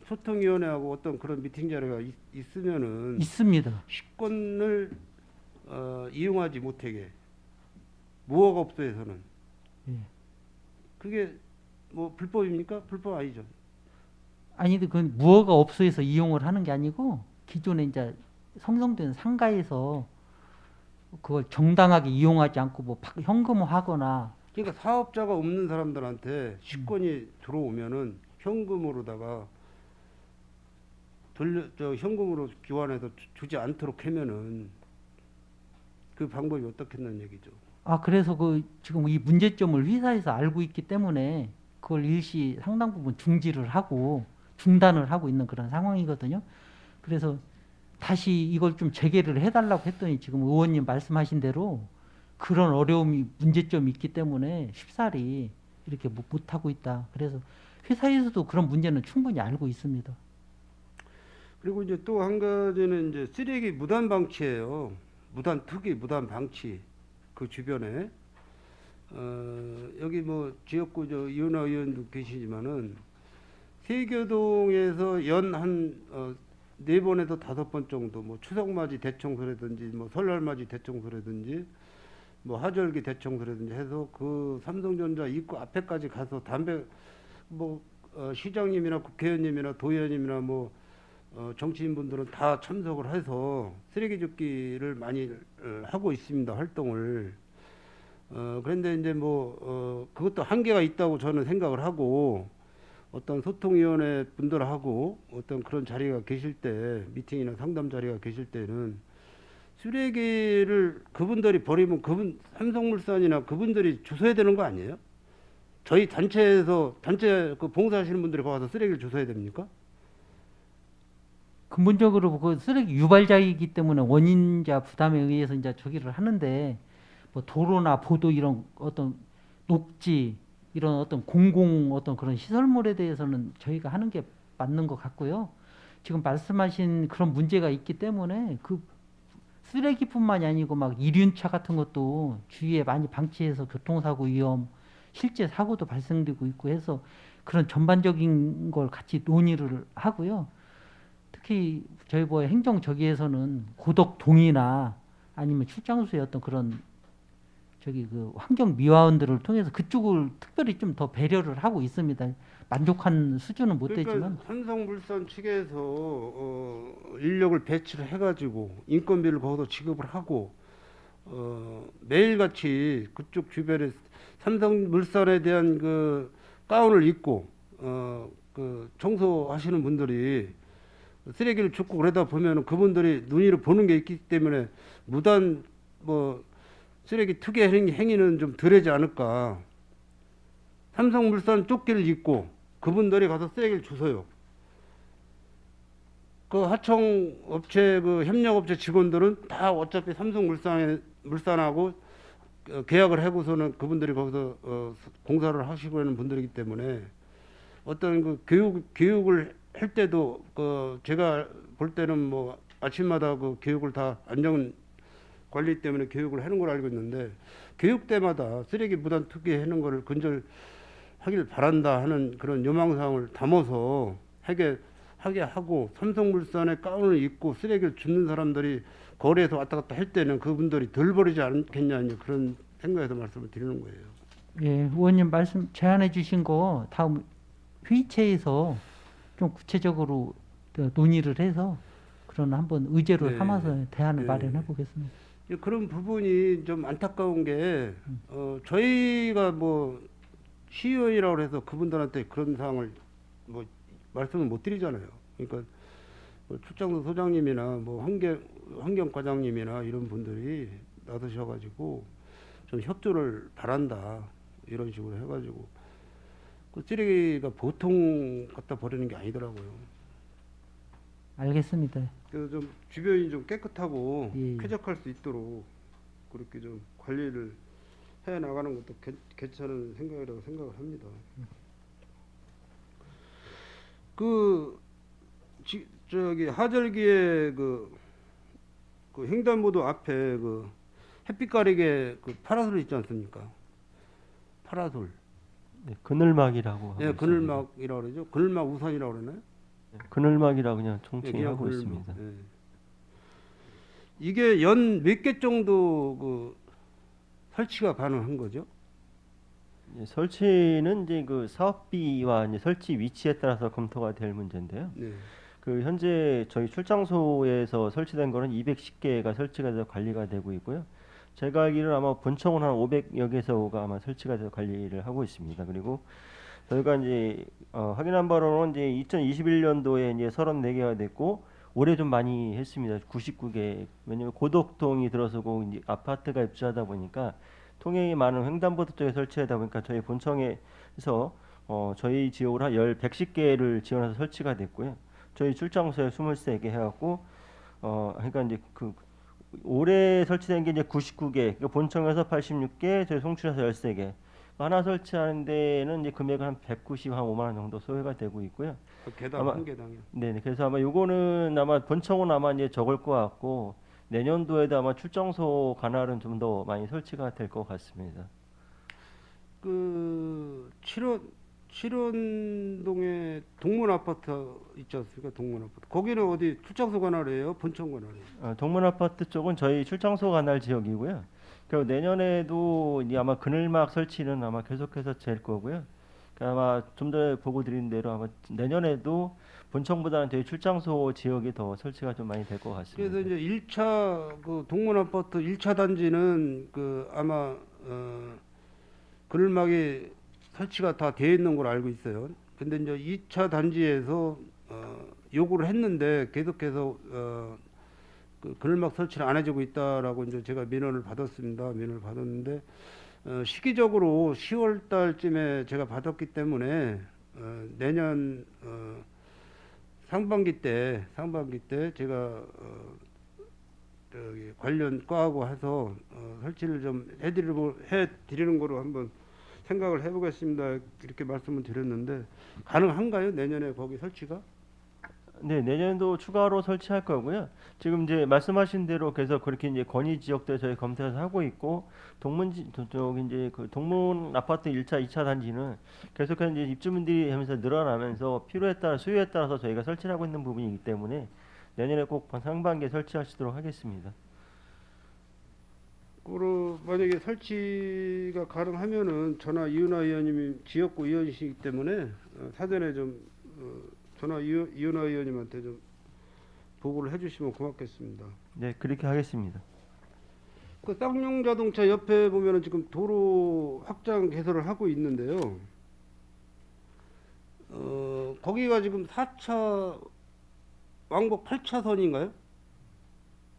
소통위원회하고 어떤 그런 미팅 자리가 있으면은 있습니다. 식권을 이용하지 못하게 무허가업소에서는 예. 그게 뭐 불법입니까? 불법 아니죠. 아니 그 무허가 업소에서 이용을 하는 게 아니고 기존에 이제 성성된 상가에서 그걸 정당하게 이용하지 않고 뭐 현금화하거나 그러니까 사업자가 없는 사람들한테 식권이 들어오면은 현금으로다가 현금으로 기환해서 주지 않도록 하면은 그 방법이 어떻겠냐는 얘기죠. 그래서 그 지금 이 문제점을 회사에서 알고 있기 때문에 그걸 일시 상당 부분 중지를 하고 중단을 하고 있는 그런 상황이거든요. 그래서 다시 이걸 좀 재개를 해달라고 했더니 지금 의원님 말씀하신 대로 그런 어려움이 문제점이 있기 때문에 쉽사리 이렇게 못하고 있다. 그래서 회사에서도 그런 문제는 충분히 알고 있습니다. 그리고 이제 또 한 가지는 이제 쓰레기 무단 방치예요. 무단 투기, 무단 방치 그 주변에 여기 뭐 지역구 이은하 의원도 계시지만은 세교동에서 연 한 4번에서 5번 정도 뭐 추석맞이 대청소라든지 뭐 설날맞이 대청소라든지 뭐 하절기 대청소라든지 해서 그 삼성전자 입구 앞에까지 가서 담배 뭐 시장님이나 국회의원님이나 도의원님이나 뭐 정치인분들은 다 참석을 해서 쓰레기 줍기를 많이 하고 있습니다. 활동을. 그런데 이제 뭐 그것도 한계가 있다고 저는 생각을 하고 어떤 소통위원회 분들하고 어떤 그런 자리가 계실 때 미팅이나 상담 자리가 계실 때는 쓰레기를 그분들이 버리면 삼성물산이나 그분들이 주워야 되는 거 아니에요? 저희 단체 그 봉사하시는 분들이 거기서 쓰레기를 주워야 됩니까? 근본적으로 그 쓰레기 유발자이기 때문에 원인자 부담에 의해서 이제 저기를 하는데 뭐 도로나 보도 이런 어떤 녹지 이런 어떤 공공 어떤 그런 시설물에 대해서는 저희가 하는 게 맞는 것 같고요. 지금 말씀하신 그런 문제가 있기 때문에 그 쓰레기뿐만이 아니고 막 이륜차 같은 것도 주위에 많이 방치해서 교통사고 위험, 실제 사고도 발생되고 있고 해서 그런 전반적인 걸 같이 논의를 하고요. 특히 저희 뭐 행정저기에서는 고덕 동이나 아니면 출장소의 어떤 그런 그 환경 미화원들을 통해서 그쪽을 특별히 좀 더 배려를 하고 있습니다. 만족한 수준은 못 되지만. 그러니까 삼성물산 측에서 인력을 배치를 해가지고 인건비를 거기서 지급을 하고 매일같이 그쪽 주변에 삼성물산에 대한 그 가운을 입고 그 청소하시는 분들이 쓰레기를 줍고 그러다 보면 그분들이 눈으로 보는 게 있기 때문에 무단 뭐 쓰레기 투기 행위는 좀 덜하지 않을까. 삼성물산 조끼를 입고 그분들이 가서 쓰레기를 주워요. 그 하청업체 그 협력업체 직원들은 다 어차피 삼성물산하고 계약을 하고서는 그분들이 거기서 공사를 하시고 하는 분들이기 때문에 어떤 그 교육을 할 때도 제가 볼 때는 뭐 아침마다 그 교육을 다 안전 관리 때문에 교육을 하는 걸 알고 있는데 교육 때마다 쓰레기 무단 투기하는 거를 근절하길 바란다 하는 그런 요망사항을 담아서 하게 하고 삼성물산의 가운을 입고 쓰레기를 줍는 사람들이 거리에서 왔다 갔다 할 때는 그분들이 덜 버리지 않겠냐 그런 생각에서 말씀을 드리는 거예요. 예, 의원님 말씀 제안해 주신 거 다음 회의체에서 좀 구체적으로 논의를 해서 그런 한번 의제로 네. 삼아서 대안을 네. 마련해 보겠습니다. 그런 부분이 좀 안타까운 게 저희가 뭐 시의원이라고 해서 그분들한테 그런 사항을 뭐 말씀을 못 드리잖아요. 그러니까 뭐 출장소 소장님이나 뭐 환경과장님이나 이런 분들이 나서셔가지고 좀 협조를 바란다 이런 식으로 해가지고 그 쓰레기가 보통 갖다 버리는 게 아니더라고요. 알겠습니다. 그래서 좀 주변이 좀 깨끗하고 예. 쾌적할 수 있도록 그렇게 좀 관리를 해 나가는 것도 괜찮은 생각이라고 생각을 합니다. 저기 하절기에 그 횡단보도 앞에 그 햇빛 가리개 그 파라솔 있지 않습니까? 파라솔. 네, 그늘막이라고 하고 예, 있습니다. 그늘막이라고 그러죠. 그늘막 우산이라고 그러나요? 네, 그늘막이라고 그냥 예, 총칭하고 그늘막. 있습니다. 예. 이게 연 몇 개 정도 그 설치가 가능한 거죠? 예, 설치는 이제 그 사업비와 이제 설치 위치에 따라서 검토가 될 문제인데요. 네. 그 현재 저희 출장소에서 설치된 거는 210개가 설치가 돼서 관리가 되고 있고요. 제가 알기로는 아마 본청은 한 500여 개소가 아마 설치가 돼서 관리를 하고 있습니다. 그리고 저희가 이제 확인한 바로는 이제 2021년도에 이제 34개가 됐고 올해 좀 많이 했습니다. 99개. 왜냐면 고덕동이 들어서고 이제 아파트가 입주하다 보니까 통행이 많은 횡단보도 쪽에 설치하다 보니까 저희 본청에서 저희 지역으로 한 110개를 지원해서 설치가 됐고요. 저희 출장소에 23개 해갖고 그러니까 이제 그 올해 설치된 게 이제 99개, 그러니까 본청에서 86개, 저희 송출에서 13개. 하나 설치하는 데는 이제 금액은 한 195만 원 정도 소요가 되고 있고요. 그 개당 아마- 한 개당이요. 네, 그래서 아마 요거는 아마 본청은 아마 이제 적을 것 같고 내년도에도 아마 출장소 관할은 좀 더 많이 설치가 될 것 같습니다. 그 칠원동에 동문 아파트 있지 않습니까? 동문 아파트. 거기는 어디 출장소 관할이에요? 본청 관할이에요? 동문 아파트 쪽은 저희 출장소 관할 지역이고요. 그리고 내년에도 이제 아마 그늘막 설치는 아마 계속해서 될 거고요. 그러니까 아마 좀 전에 보고 드린 대로 아마 내년에도 본청보다는 저희 출장소 지역이 더 설치가 좀 많이 될 것 같습니다. 그래서 이제 1차 그 동문 아파트 1차 단지는 그 아마 그늘막이 설치가 다 되어 있는 걸로 알고 있어요. 근데 이제 2차 단지에서 요구를 했는데 계속해서 그 그늘막 설치를 안 해주고 있다라고 이제 제가 민원을 받았습니다. 민원을 받았는데 시기적으로 10월 달쯤에 제가 받았기 때문에 내년 상반기 때 제가 저기 관련 과하고 해서 설치를 좀 해드리는 거로 한번 생각을 해보겠습니다. 이렇게 말씀을 드렸는데 가능한가요? 내년에 거기 설치가? 네, 내년도 추가로 설치할 거고요. 지금 이제 말씀하신 대로 계속 그렇게 이제 건의 지역들 저희 검토해서 하고 있고 쪽 이제 그 동문 아파트 1차, 2차 단지는 계속해서 이제 입주민들이 하면서 늘어나면서 필요에 따라 수요에 따라서 저희가 설치를 하고 있는 부분이기 때문에 내년에 꼭 상반기에 설치하시도록 하겠습니다. 만약에 설치가 가능하면은 전화 이은하 의원님이 지역구 의원이시기 때문에 사전에 좀 전화 이은하 의원님한테 좀 보고를 해주시면 고맙겠습니다. 네, 그렇게 하겠습니다. 그 쌍용 자동차 옆에 보면은 지금 도로 확장 개설을 하고 있는데요. 거기가 지금 4차 왕복 8차선인가요?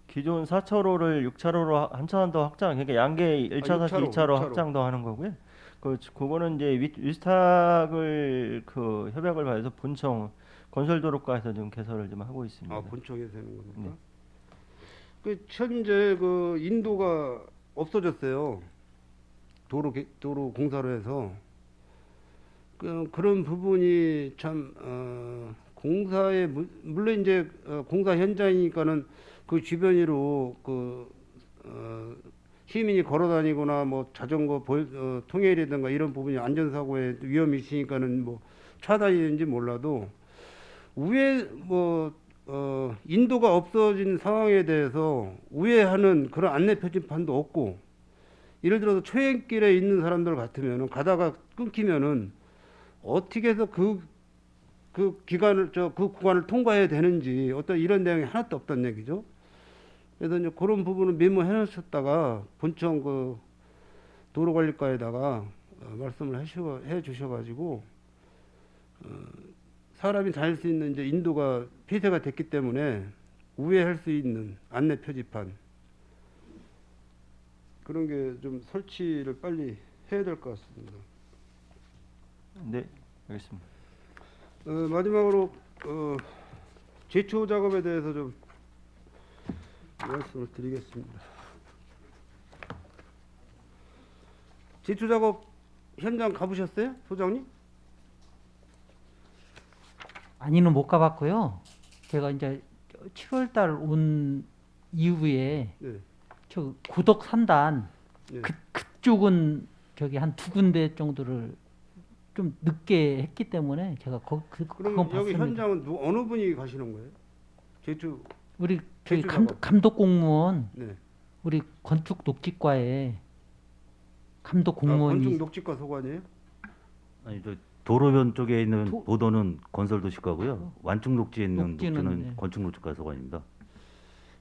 기존 4차로를 6차로로 한 차선 더 확장, 그러니까 양계 1차선, 6차로, 2차로 6차로. 확장 더 하는 거고요. 그거는 이제 위탁을 그 협약을 받아서 본청 건설도로과에서 좀 개설을 좀 하고 있습니다. 아, 본청에서 하는 겁니까? 네. 그 현재 그 인도가 없어졌어요. 도로 공사로 해서 그런 부분이 참 공사에 물론 이제 공사 현장이니까는 그 주변으로 시민이 걸어다니거나 뭐 자전거 통행이라든가 이런 부분이 안전사고에 위험이 있으니까는 뭐 차단이든지 몰라도 우회 인도가 없어진 상황에 대해서 우회하는 그런 안내 표지판도 없고 예를 들어서 초행길에 있는 사람들 같으면은 가다가 끊기면은 어떻게 해서 그 구간을 통과해야 되는지 어떤 이런 내용이 하나도 없다는 얘기죠. 그래서 이제 그런 부분을 메모해 놓으셨다가 본청 그 도로관리과에다가 말씀을 해 주셔가지고 사람이 다닐 수 있는 이제 인도가 폐쇄가 됐기 때문에 우회할 수 있는 안내 표지판 그런 게 좀 설치를 빨리 해야 될 것 같습니다. 네, 알겠습니다. 마지막으로 제초 작업에 대해서 좀 말씀을 드리겠습니다. 제초 작업 현장 가보셨어요, 소장님? 아니는 못 가봤고요. 제가 이제 7월달 온 이후에 네. 저 고덕 산단 네. 그쪽은 저기 한 두 군데 정도를 좀 늦게 했기 때문에 제가 그건 그럼 여기 봤습니다. 현장은 어느 분이 가시는 거예요? 제초. 우리 저기 제초 작업. 감독 공무원 네. 우리 건축 녹지과에 감독 건축 공무원이 녹지과 소관이에요? 아니 저 도로변 쪽에 있는 도- 보도는 건설도시과고요. 완충 녹지에 있는 녹지는, 녹지는 네. 건축노조과 소관입니다.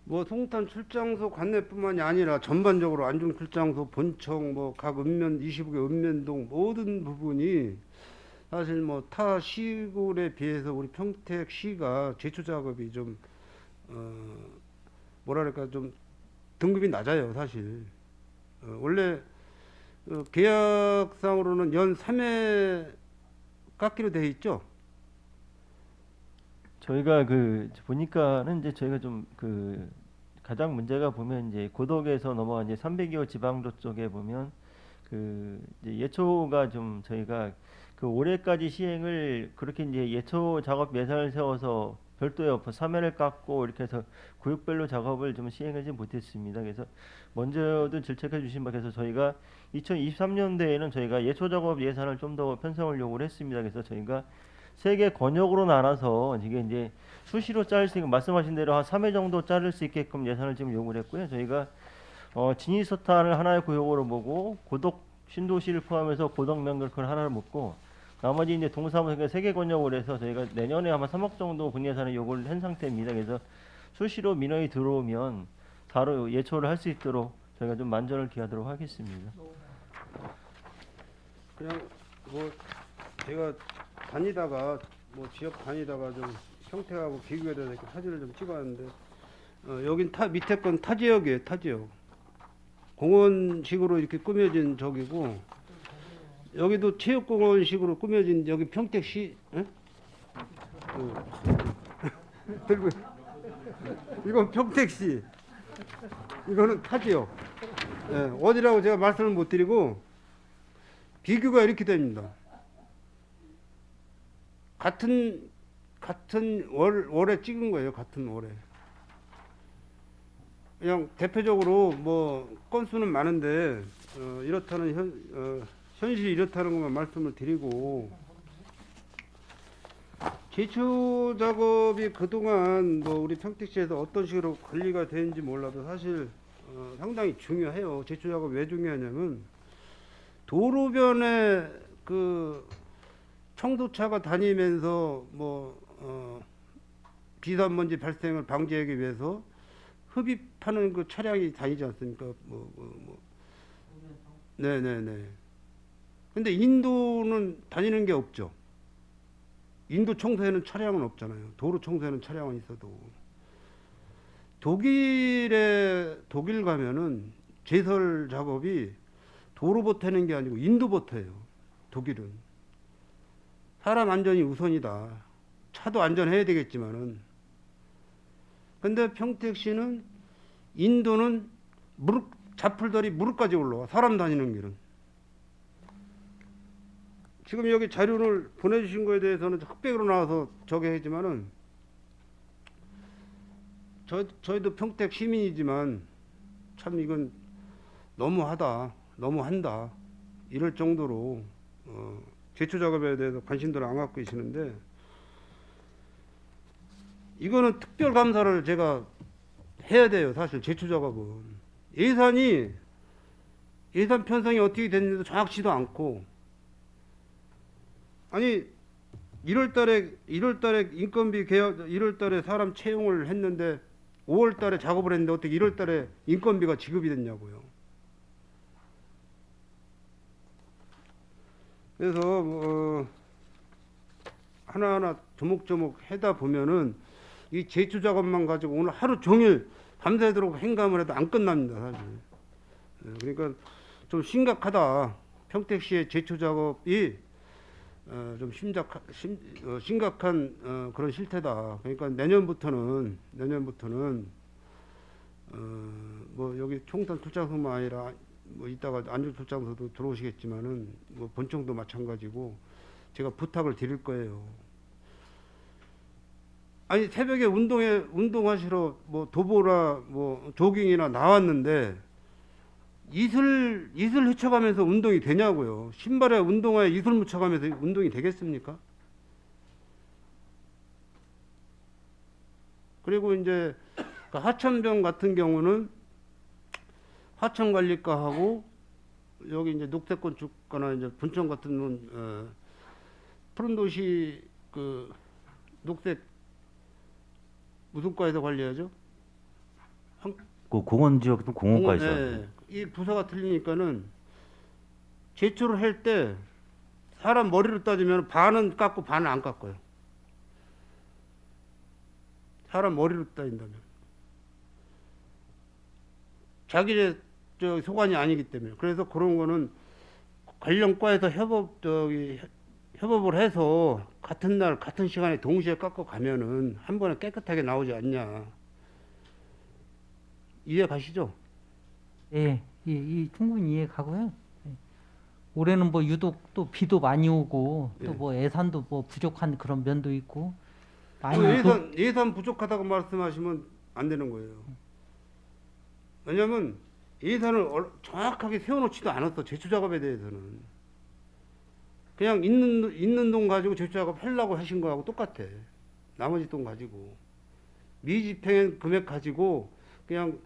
뭐 송탄 출장소 관내뿐만이 아니라 전반적으로 안중 출장소 본청 뭐 각 읍면 25개 읍면동 모든 부분이 사실 뭐 타 시골에 비해서 우리 평택시가 제초 작업이 좀 뭐랄까 좀 등급이 낮아요 사실. 원래 계약상으로는 연 3회 깎기로 돼 있죠. 저희가 보니까는 이제 저희가 좀 가장 문제가 보면 이제 고덕에서 넘어간 이제 302호 지방도 쪽에 보면 이제 예초가 좀 저희가 올해까지 시행을 그렇게 이제 예초 작업 예산을 세워서 별도의 3회를 깎고 이렇게 해서 구역별로 작업을 좀 시행하지 못했습니다. 그래서 먼저도 질책해 주신 바 그래서 저희가 2023년도에는 저희가 예초 작업 예산을 좀 더 편성을 요구를 했습니다. 그래서 저희가 3개 권역으로 나눠서 이게 이제 수시로 자를 수 있게 말씀하신 대로 한 3회 정도 자를 수 있게끔 예산을 지금 요구를 했고요. 저희가 진이서탄을 하나의 구역으로 보고 고덕 신도시를 포함해서 고덕 명글 그걸 하나를 묻고 나머지 이제 동사무소가 3개 권역으로 해서 저희가 내년에 아마 3억 정도 군 예산을 요구를 한 상태입니다. 그래서 수시로 민원이 들어오면 바로 예초를 할 수 있도록 저희가 좀 만전을 기하도록 하겠습니다. 그냥 뭐 제가 다니다가 뭐 지역 다니다가 좀 평택하고 비교해야 되니까 사진을 좀 찍어왔는데 여긴 밑에 건 타 지역이에요. 타 지역 공원식으로 이렇게 꾸며진 저기고 여기도 체육공원식으로 꾸며진 여기 평택시 에? 들고 이건 평택시 이거는 타 지역 어디라고 제가 말씀을 못 드리고 비교가 이렇게 됩니다. 같은 월에 찍은 거예요. 같은 월에. 그냥 대표적으로 뭐 건수는 많은데 이렇다는 현실이 이렇다는 것만 말씀을 드리고 제초 작업이 그동안 뭐 우리 평택시에서 어떤 식으로 관리가 되는지 몰라도 사실 상당히 중요해요. 제초 작업 왜 중요하냐면 도로변에 청소차가 다니면서 비산먼지 발생을 방지하기 위해서 흡입하는 그 차량이 다니지 않습니까? 네네네. 근데 인도는 다니는 게 없죠. 인도 청소에는 차량은 없잖아요. 도로 청소에는 차량은 있어도. 독일 가면은 제설 작업이 도로부터 하는 게 아니고 인도부터 해요. 독일은. 사람 안전이 우선이다. 차도 안전해야 되겠지만은. 근데 평택시는 인도는 자풀들이 무릎까지 올라와. 사람 다니는 길은. 지금 여기 자료를 보내주신 거에 대해서는 흑백으로 나와서 저게 하지만은 저희도 평택 시민이지만 참 이건 너무한다 이럴 정도로 제초 작업에 대해서 관심들을 안 갖고 계시는데 이거는 특별 감사를 제가 해야 돼요. 사실 제초 작업은 예산 편성이 어떻게 됐는지도 정확치도 않고 아니 1월달에 인건비 계약 1월달에 사람 채용을 했는데 5월달에 작업을 했는데 어떻게 1월달에 인건비가 지급이 됐냐고요. 그래서 하나하나 조목조목 해다 보면은 이 제초 작업만 가지고 오늘 하루 종일 밤새도록 행감을 해도 안 끝납니다 사실. 그러니까 좀 심각하다. 평택시의 제초 작업이 좀 심각한 그런 실태다. 그러니까 내년부터는 뭐 여기 총탄 출장소만 아니라 뭐 이따가 안전 출장소도 들어오시겠지만은 뭐 본청도 마찬가지고 제가 부탁을 드릴 거예요. 아니 새벽에 운동하시러 뭐 도보나 뭐 조깅이나 나왔는데 이슬 헤쳐가면서 운동이 되냐고요. 신발에 운동화에 이슬 묻혀가면서 운동이 되겠습니까? 그리고 이제 그 하천병 같은 경우는 하천관리과하고 여기 이제 녹색권 주거나 이제 분청 같은 푸른도시 그 녹색 무슨 과에서 관리하죠? 그 공원 지역도 공원과 있어요. 네. 이 부서가 틀리니까는 제초를 할 때 사람 머리로 따지면 반은 깎고 반은 안 깎아요. 사람 머리로 따진다면 자기네 저 소관이 아니기 때문에. 그래서 그런 거는 관련 과에서 협업을 해서 같은 날 같은 시간에 동시에 깎아 가면은 한 번에 깨끗하게 나오지 않냐. 이해 가시죠? 예, 충분히 이해 가고요. 예. 올해는 뭐 유독 또 비도 많이 오고 또 예. 뭐 예산도 뭐 부족한 그런 면도 있고 많이 예산 부족하다고 말씀하시면 안 되는 거예요. 왜냐하면 예산을 정확하게 세워놓지도 않았어. 제초 작업에 대해서는 그냥 있는 돈 가지고 제초 작업 하려고 하신 거하고 똑같아. 나머지 돈 가지고 미집행 금액 가지고 그냥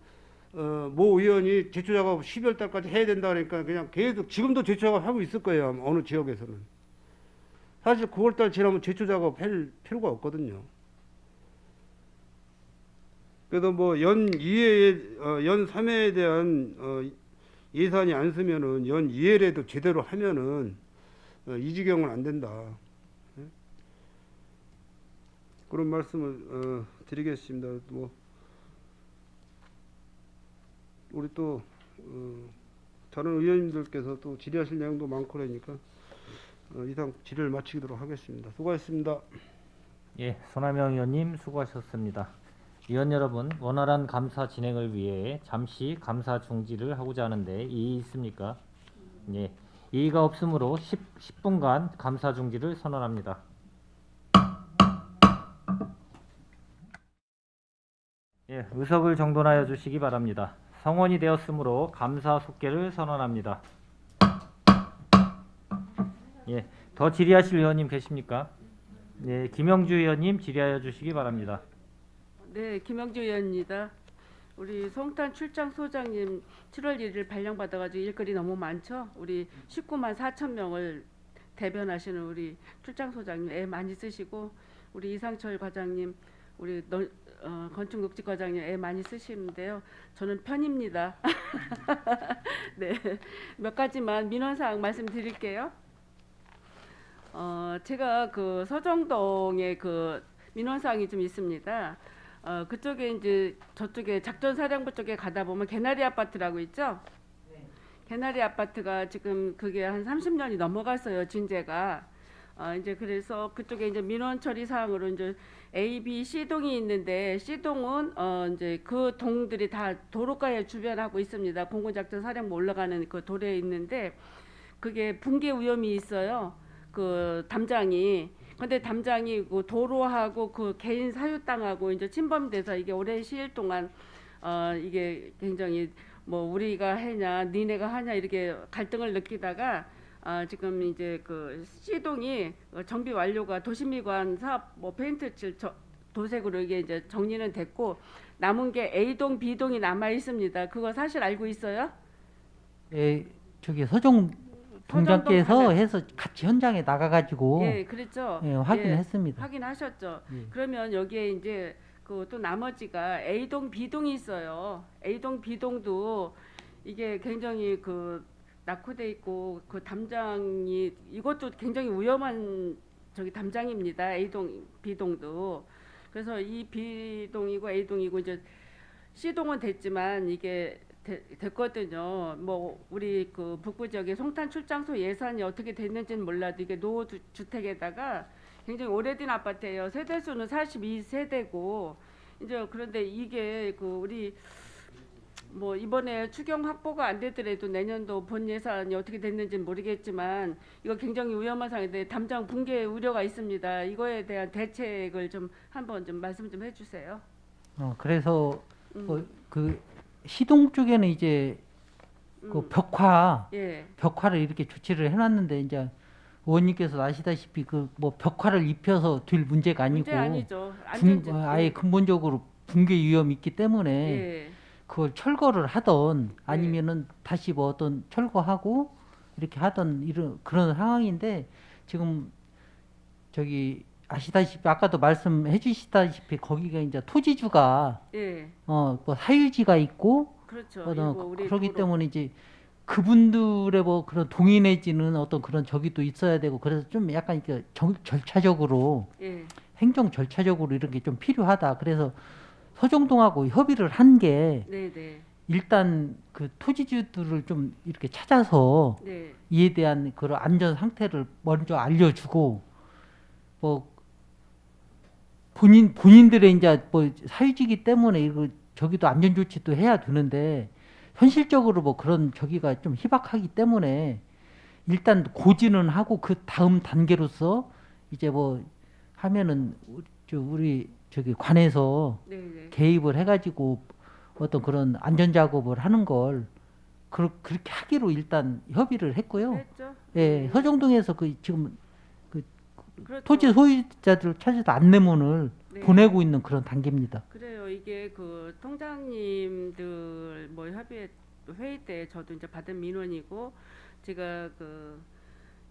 모 의원이 제초 작업 12월 달까지 해야 된다 그러니까 그냥 계속 지금도 제초 작업 하고 있을 거예요. 어느 지역에서는 사실 9월 달 지나면 제초 작업 할 필요가 없거든요. 그래도 뭐 연 3회에 대한 예산이 안 쓰면은 연 2회라도 제대로 하면은 이 지경은 안 된다. 예? 그런 말씀을 드리겠습니다. 뭐 우리 또 다른 의원님들께서 또 질의하실 내용도 많고 그러니까 이상 질의를 마치도록 하겠습니다. 수고하셨습니다. 예, 손하명 의원님 수고하셨습니다. 위원 여러분, 원활한 감사 진행을 위해 잠시 감사 중지를 하고자 하는데 이의 있습니까? 예, 이의가 없으므로 10분간 감사 중지를 선언합니다. 예, 의석을 정돈하여 주시기 바랍니다. 성원이 되었으므로 감사 속개를 선언합니다. 예, 더 질의하실 의원님 계십니까? 예, 김영주 의원님 질의하여 주시기 바랍니다. 네, 김영주 의원입니다. 우리 송탄 출장소장님 7월 1일 발령받아가지고 일거리 너무 많죠? 우리 19만 4천 명을 대변하시는 우리 출장소장님 애 많이 쓰시고 우리 이상철 과장님, 우리 건축녹지과장님 애 많이 쓰시는데요. 저는 편입니다. 네, 몇 가지만 민원사항 말씀드릴게요. 제가 그 서정동에 그 민원사항이 좀 있습니다. 그쪽에 이제 저쪽에 작전사령부 쪽에 가다 보면 개나리 아파트라고 있죠? 네. 개나리 아파트가 지금 그게 한 30년이 넘어갔어요, 진제가. 이제 그래서 그쪽에 이제 민원 처리 사항으로 이제 A, B, C 동이 있는데 C 동은 이제 그 동들이 다 도로가에 주변하고 있습니다. 공군작전 사령부 올라가는 그 도로에 있는데 그게 붕괴 위험이 있어요. 그 담장이. 근데 담장이 그 도로하고 그 개인 사유 땅하고 이제 침범돼서 이게 오랜 시일 동안 이게 굉장히 뭐 우리가 하냐 니네가 하냐 이렇게 갈등을 느끼다가 지금 이제 그 C동이 정비 완료가 도시미관 사업 뭐 페인트 칠 도색으로 이게 이제 정리는 됐고 남은 게 A동, B동이 남아 있습니다. 그거 사실 알고 있어요? 예, 저기 서정 동장께서 해서 같이 현장에 나가가지고 예, 그랬죠. 예, 확인했습니다. 예, 확인하셨죠. 예. 그러면 여기에 이제 그 또 나머지가 A동, B동이 있어요. A동, B동도 이게 굉장히 그 낙후돼 있고 그 담장이 이것도 굉장히 위험한 저기 담장입니다. A동, B동도. 그래서 이 B동이고 A동이고 이제 C동은 됐지만 이게 됐거든요. 뭐 우리 그 북부 지역의 송탄 출장소 예산이 어떻게 됐는지는 몰라도 이게 노후 주택에다가 굉장히 오래된 아파트예요. 세대 수는 42세대고 이제 그런데 이게 그 우리 뭐 이번에 추경 확보가 안 되더라도 내년도 본 예산이 어떻게 됐는지는 모르겠지만 이거 굉장히 위험한 상황인데 담장 붕괴 우려가 있습니다. 이거에 대한 대책을 좀 한번 좀 말씀 좀 해주세요. 그래서 그 시동 쪽에는 이제 그 벽화를 이렇게 조치를 해놨는데 이제 의원님께서 아시다시피 그 뭐 벽화를 입혀서 될 문제가 아니고 문제 아니죠. 아예 근본적으로 붕괴 위험이 있기 때문에 예. 그걸 철거를 하던 아니면은 다시 뭐 어떤 철거하고 이렇게 하던 이런 그런 상황인데 지금 저기 아시다시피 아까도 말씀해 주시다시피 거기가 이제 토지주가 예. 뭐 사유지가 있고 그렇죠. 어떤 이거 우리 그렇기 도로. 때문에 이제 그분들의 뭐 그런 동의 내지는 어떤 그런 적이 또 있어야 되고 그래서 좀 약간 이렇게 절차적으로 예. 행정 절차적으로 이런 게 좀 필요하다. 그래서 서정동하고 협의를 한 게 네네. 일단 그 토지주들을 좀 이렇게 찾아서 네. 이에 대한 그런 안전 상태를 먼저 알려주고 뭐 본인들의 이제 뭐 사유지기 때문에 이거 저기도 안전 조치도 해야 되는데 현실적으로 뭐 그런 저기가 좀 희박하기 때문에 일단 고지는 하고 그 다음 단계로서 이제 뭐 하면은 우리 저기 관에서 네네. 개입을 해가지고 어떤 그런 안전 작업을 하는 걸 그렇게 하기로 일단 협의를 했고요. 했죠. 예, 서정동에서 그 지금 그렇죠. 토지 소유자들을 찾아서 안내문을 네. 보내고 있는 그런 단계입니다. 그래요. 이게 그 통장님들 뭐 회의 때 저도 이제 받은 민원이고 제가 그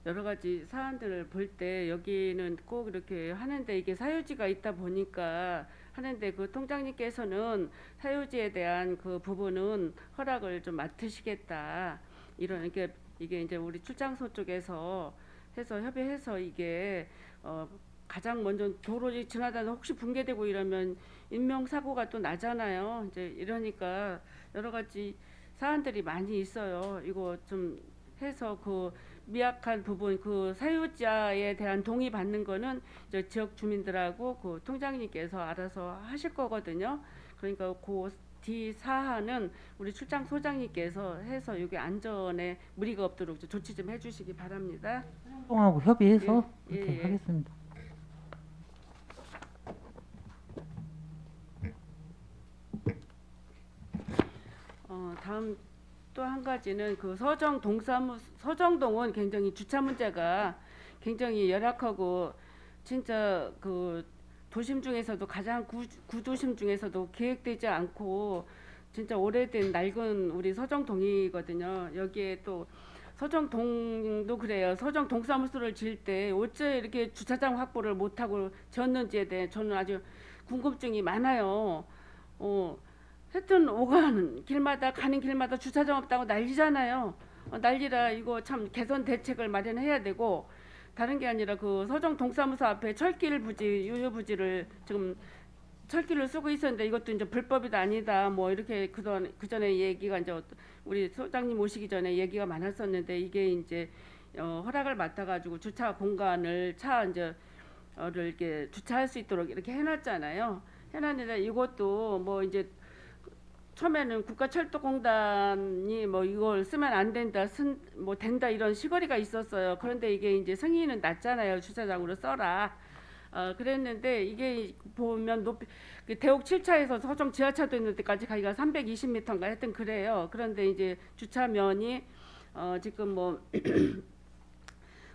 여러 가지 사안들을 볼 때 여기는 꼭 이렇게 하는데 이게 사유지가 있다 보니까 하는데 그 통장님께서는 사유지에 대한 그 부분은 허락을 좀 맡으시겠다 이런 이게 이제 우리 출장소 쪽에서 해서 협의해서 이게 가장 먼저 도로 지나다가 혹시 붕괴되고 이러면 인명사고가 또 나잖아요. 이제 이러니까 여러 가지 사안들이 많이 있어요. 이거 좀 해서 그 미약한 부분 그 사유자에 대한 동의 받는 거는 이제 지역 주민들하고 그 통장님께서 알아서 하실 거거든요. 그러니까 그 뒤 사안은 우리 출장 소장님께서 해서 여기 안전에 무리가 없도록 조치 좀 해주시기 바랍니다. 하고 협의해서 예, 이렇게 예. 하겠습니다. 다음 또 한 가지는 그 서정동은 굉장히 주차 문제가 굉장히 열악하고 진짜 그 도심 중에서도 가장 구도심 중에서도 계획되지 않고 진짜 오래된 낡은 우리 서정동이거든요. 여기에 또 서정동도 그래요. 서정 동사무소를 지을 때 어째 이렇게 주차장 확보를 못하고 지었는지에 대해 저는 아주 궁금증이 많아요. 하여튼 오가는 길마다 가는 길마다 주차장 없다고 난리잖아요. 난리라 이거 참 개선 대책을 마련해야 되고 다른 게 아니라 그 서정 동사무소 앞에 철길 부지 유효 부지를 지금 철길을 쓰고 있었는데 이것도 이제 불법이다 아니다 뭐 이렇게 그 전에 얘기가 이제 우리 소장님 오시기 전에 얘기가 많았었는데 이게 이제 허락을 맡아가지고 주차 공간을 이제를 이렇게 주차할 수 있도록 이렇게 해놨잖아요. 해놨는데 이것도 뭐 이제 처음에는 국가철도공단이 뭐 이걸 쓰면 안 된다, 뭐 된다 이런 시거리가 있었어요. 그런데 이게 이제 승인은 났잖아요. 주차장으로 써라. 그랬는데 이게 보면 그 대옥 7차에서 서정 지하차도 있는 데까지 가기가 320m인가 하여튼 그래요. 그런데 이제 주차면이 지금 뭐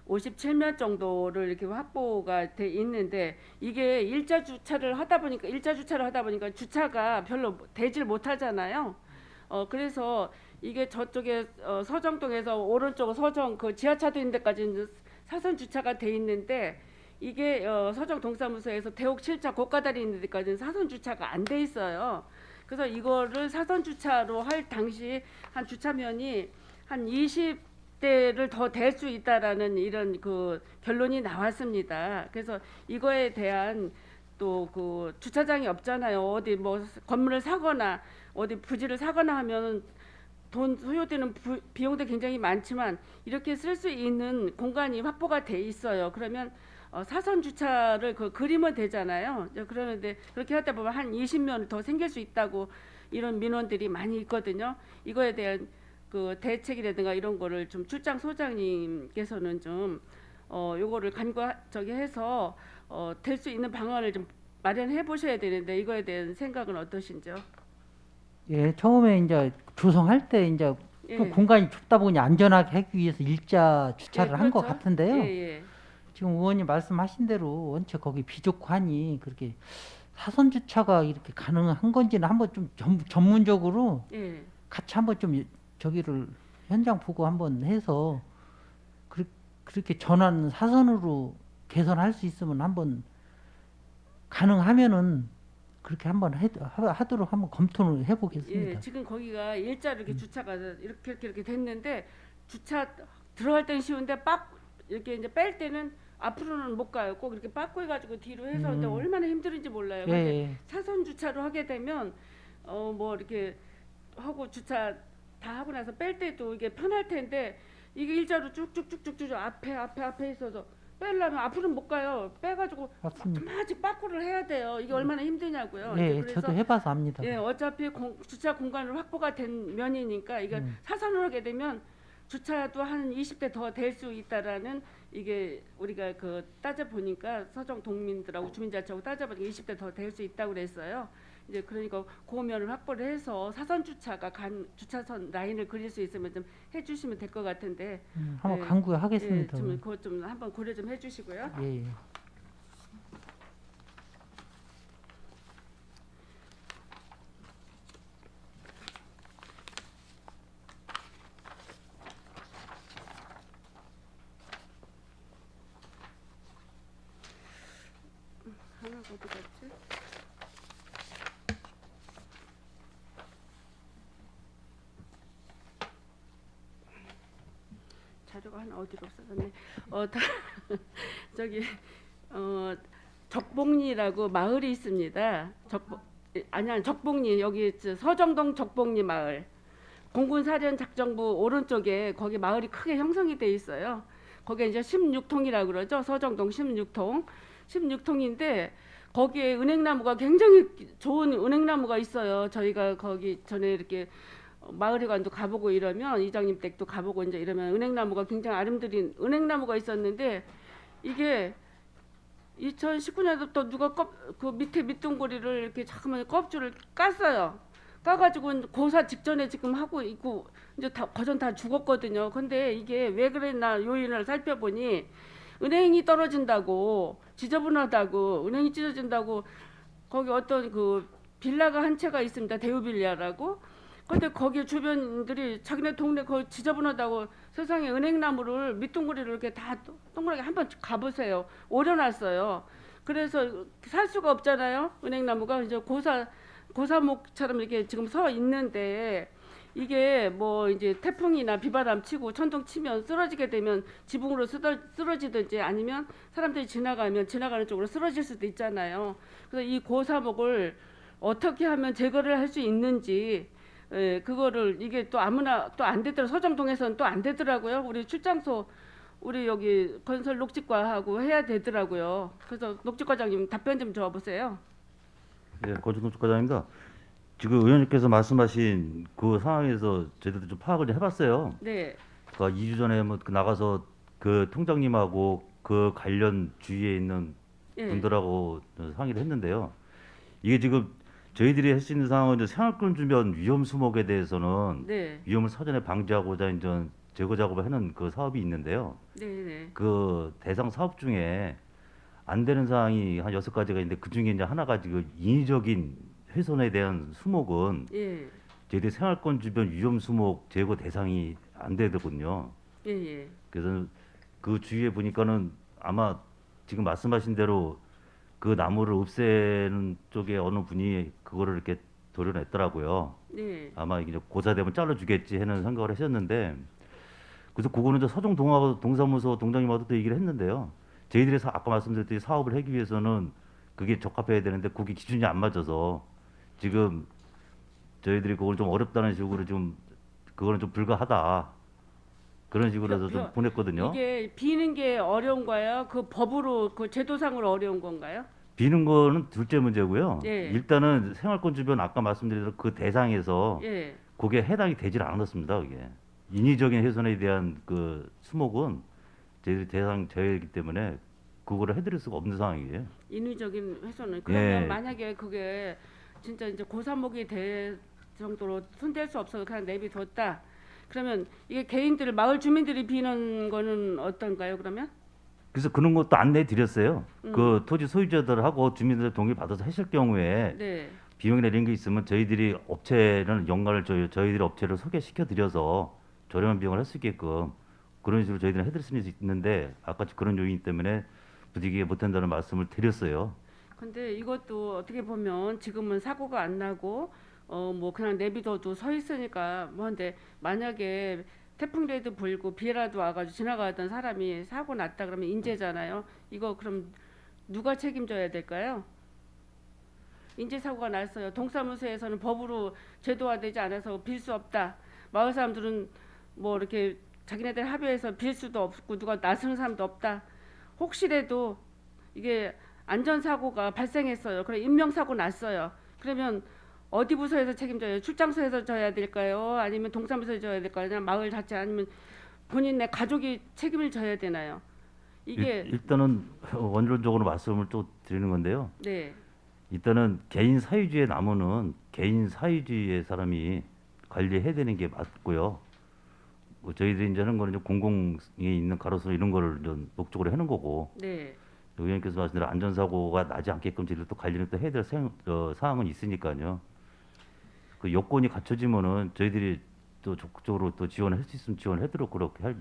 57면 정도를 이렇게 확보가 돼 있는데 이게 일자 주차를 하다 보니까 주차가 별로 되질 못하잖아요. 그래서 이게 저쪽에 서정동에서 오른쪽 서정 그 지하차도 있는 데까지 사선 주차가 돼 있는데 이게 서정 동사무소에서 대옥 7차 고가다리 있는 데까지는 사선 주차가 안 돼 있어요. 그래서 이거를 사선 주차로 할 당시 한 주차면이 한 20대를 더 될 수 있다라는 이런 그 결론이 나왔습니다. 그래서 이거에 대한 또 그 주차장이 없잖아요. 어디 뭐 건물을 사거나 어디 부지를 사거나 하면 돈 소요되는 비용도 굉장히 많지만 이렇게 쓸 수 있는 공간이 확보가 돼 있어요. 그러면 사선 주차를 그리면 되잖아요. 이제 그러는데 그렇게 하다 보면 한 20면 더 생길 수 있다고 이런 민원들이 많이 있거든요. 이거에 대한 그 대책이라든가 이런 거를 좀 출장 소장님께서는 좀 요거를 해서 될 수 있는 방안을 좀 마련해 보셔야 되는데 이거에 대한 생각은 어떠신지요? 예, 처음에 이제 조성할 때 이제 예. 그 공간이 좁다 보니 안전하게 하기 위해서 일자 주차를 예, 한 것 그렇죠. 같은데요. 예. 지금 의원님 말씀하신 대로 원체 거기 비좁고 하니 그렇게 사선 주차가 이렇게 가능한 건지는 한번 좀 전문적으로 예. 같이 한번 좀 저기를 현장 보고 한번 해서 그렇게 전환 사선으로 개선할 수 있으면 한번 가능하면은 그렇게 한번 하도록 한번 검토를 해보겠습니다. 예, 지금 거기가 일자로 이렇게 주차가 이렇게 됐는데 주차 들어갈 때는 쉬운데 이렇게 이제 뺄 때는 앞으로는 못 가요. 꼭 이렇게 빠꾸 해가지고 뒤로 해서 근데 얼마나 힘들은지 몰라요. 예, 근데 예. 사선 주차로 하게 되면 뭐 이렇게 하고 주차 다 하고 나서 뺄 때도 이게 편할 텐데 이게 일자로 쭉쭉쭉쭉쭉 앞에 있어서 빼려면 앞으로는 못 가요. 빼가지고 맞습니다. 마치 빠꾸를 해야 돼요. 이게 얼마나 힘드냐고요. 이제 예, 그래서 저도 해봐서 압니다. 예, 어차피 주차 공간을 확보가 된 면이니까 이거 사선으로 하게 되면 주차도 한 20대 더 될 수 있다라는 이게 우리가 따져 보니까 서정 동민들하고 주민자치하고 따져 보니까 20대 더 될 수 있다고 그랬어요. 이제 그러니까 그 면을 확보를 해서 사선 주차가 주차선 라인을 그릴 수 있으면 좀 해주시면 될 것 같은데 한번 예, 강구하겠습니다. 예, 그것 좀 한번 고려 좀 해주시고요. 예, 예. 하나 어디 갔지? 자료가 하나 어디로 없어졌네. 저기 적봉리라고 마을이 있습니다. 적봉리 여기 서정동 적봉리 마을. 공군사련작전부 오른쪽에 거기 마을이 크게 형성이 돼 있어요. 거기에 이제 16통이라고 그러죠. 서정동 16통. 16통인데 거기에 은행나무가 굉장히 좋은 은행나무가 있어요. 저희가 거기 전에 이렇게 마을회관도 가보고 이러면 이장님 댁도 가보고 이제 이러면 은행나무가 굉장히 아름드린 은행나무가 있었는데 이게 2019년도 또 누가 그 밑에 밑둥고리를 이렇게 자꾸만 껍질을 깠어요. 까가지고 고사 직전에 지금 하고 있고 이제 다 거전 다 죽었거든요. 근데 이게 왜 그랬나 요인을 살펴보니 은행이 떨어진다고 지저분하다고 은행이 찢어진다고 거기 어떤 그 빌라가 한 채가 있습니다. 대우빌라라고. 근데 거기 주변들이 자기네 동네 거기 지저분하다고 세상에 은행나무를 밑둥그리를 이렇게 다 동그랗게 한번 가보세요. 오려놨어요. 그래서 살 수가 없잖아요. 은행나무가 이제 고사목처럼 이렇게 지금 서 있는데 이게 뭐 이제 태풍이나 비바람 치고 천둥 치면 쓰러지게 되면 지붕으로 쓰러지든지 아니면 사람들이 지나가면 지나가는 쪽으로 쓰러질 수도 있잖아요. 그래서 이 고사목을 어떻게 하면 제거를 할 수 있는지 예, 그거를 이게 또 아무나 또 안 되더라고요. 서정동에서는 또 안 되더라고요. 우리 출장소 우리 여기 건설 녹지과하고 해야 되더라고요. 그래서 녹지과장님 답변 좀 줘보세요. 예, 건축노조 과장입니다. 지금 의원님께서 말씀하신 그 상황에서 저희들도 좀 파악을 좀 해봤어요. 네, 그러니까 2주 전에 나가서 그 통장님하고 그 관련 주위에 있는 예, 분들하고 상의를 했는데요. 이게 지금 저희들이 할 수 있는 상황은 이제 생활권 주변 위험 수목에 대해서는 네, 위험을 사전에 방지하고자 이제 제거 작업을 하는 그 사업이 있는데요. 네, 네, 그 대상 사업 중에 안 되는 사항이 한 6가지가 있는데 그 중에 이제 하나가 지금 인위적인 훼손에 대한 수목은 예, 저희들 생활권 주변 위험 수목 제거 대상이 안 되거든요. 예, 예, 그래서 그 주위에 보니까는 아마 지금 말씀하신 대로 그 나무를 없애는 쪽에 어느 분이 그거를 이렇게 도려냈더라고요. 네, 아마 이게 고사되면 잘라주겠지 하는 생각을 하셨는데, 그래서 그거는 이제 서종 동사무소 동장님하고도 또 얘기를 했는데요. 저희들이 아까 말씀드렸듯이 사업을 하기 위해서는 그게 적합해야 되는데 그게 기준이 안 맞아서 지금 저희들이 그걸 좀 어렵다는 식으로 좀 그거는 좀 불가하다 그런 식으로 해서 좀 보냈거든요. 이게 비는 게 어려운 거예요? 그 법으로 그 제도상으로 어려운 건가요? 비는 거는 둘째 문제고요. 예. 일단은 생활권 주변 아까 말씀드린 대로 그 대상에서 예. 그게 해당이 되질 않았습니다. 그게 인위적인 훼손에 대한 그 수목은 저희들이 대상 저희이기 때문에 그거를 해드릴 수가 없는 상황이에요. 인위적인 훼손은 그러면 예. 만약에 그게 진짜 이제 고사목이 될 정도로 손댈 수 없어서 그냥 내비뒀다. 그러면 이게 개인들 마을 주민들이 비는 거는 어떤가요? 그러면? 그래서 그런 것도 안내 드렸어요. 음. 그 토지 소유자들하고 주민들 동의 받아서 하실 경우에 네. 비용이나 이런 게 있으면 저희들이 업체는 연관을 저희들이 업체를 소개시켜 드려서 저렴한 비용을 할 수 있게끔 그런 식으로 저희들은 해드릴 수 있는데 아까 그런 요인 때문에 부득이하게 못한다는 말씀을 드렸어요. 근데 이것도 어떻게 보면 지금은 사고가 안 나고 뭐 그냥 내비둬도 서 있으니까 뭐한데 만약에 태풍라도 불고 비라도 와가지고 지나가던 사람이 사고 났다 그러면 인재잖아요. 이거 그럼 누가 책임져야 될까요? 인재 사고가 났어요. 동사무소에서는 법으로 제도화되지 않아서 빌 수 없다. 마을 사람들은 뭐 이렇게 자기네들 합의해서 빌 수도 없고 누가 나서는 사람도 없다. 혹시라도 이게 안전사고가 발생했어요. 그래 인명사고 났어요. 그러면 어디 부서에서 책임져요? 출장소에서 져야 될까요? 아니면 동사무소에서 져야 될까요? 아니면 마을 자체 아니면 본인의 가족이 책임을 져야 되나요? 이게 일단은 원론적으로 말씀을 또 드리는 건데요. 네. 일단은 개인 사유지의 나무는 개인 사유지의 사람이 관리해야 되는 게 맞고요. 뭐 저희들이 이제 하는 거는 좀 공공에 있는 가로수 이런 거를 좀 목적으로 해놓은 거고 네. 의원님께서 말씀대로 안전사고가 나지 않게끔 저희들 또 관리를 또 해야 될 사항은 있으니까요. 그 요건이 갖춰지면은 저희들이 또 적극적으로 또 지원할 수 있으면 지원하도록 그렇게 할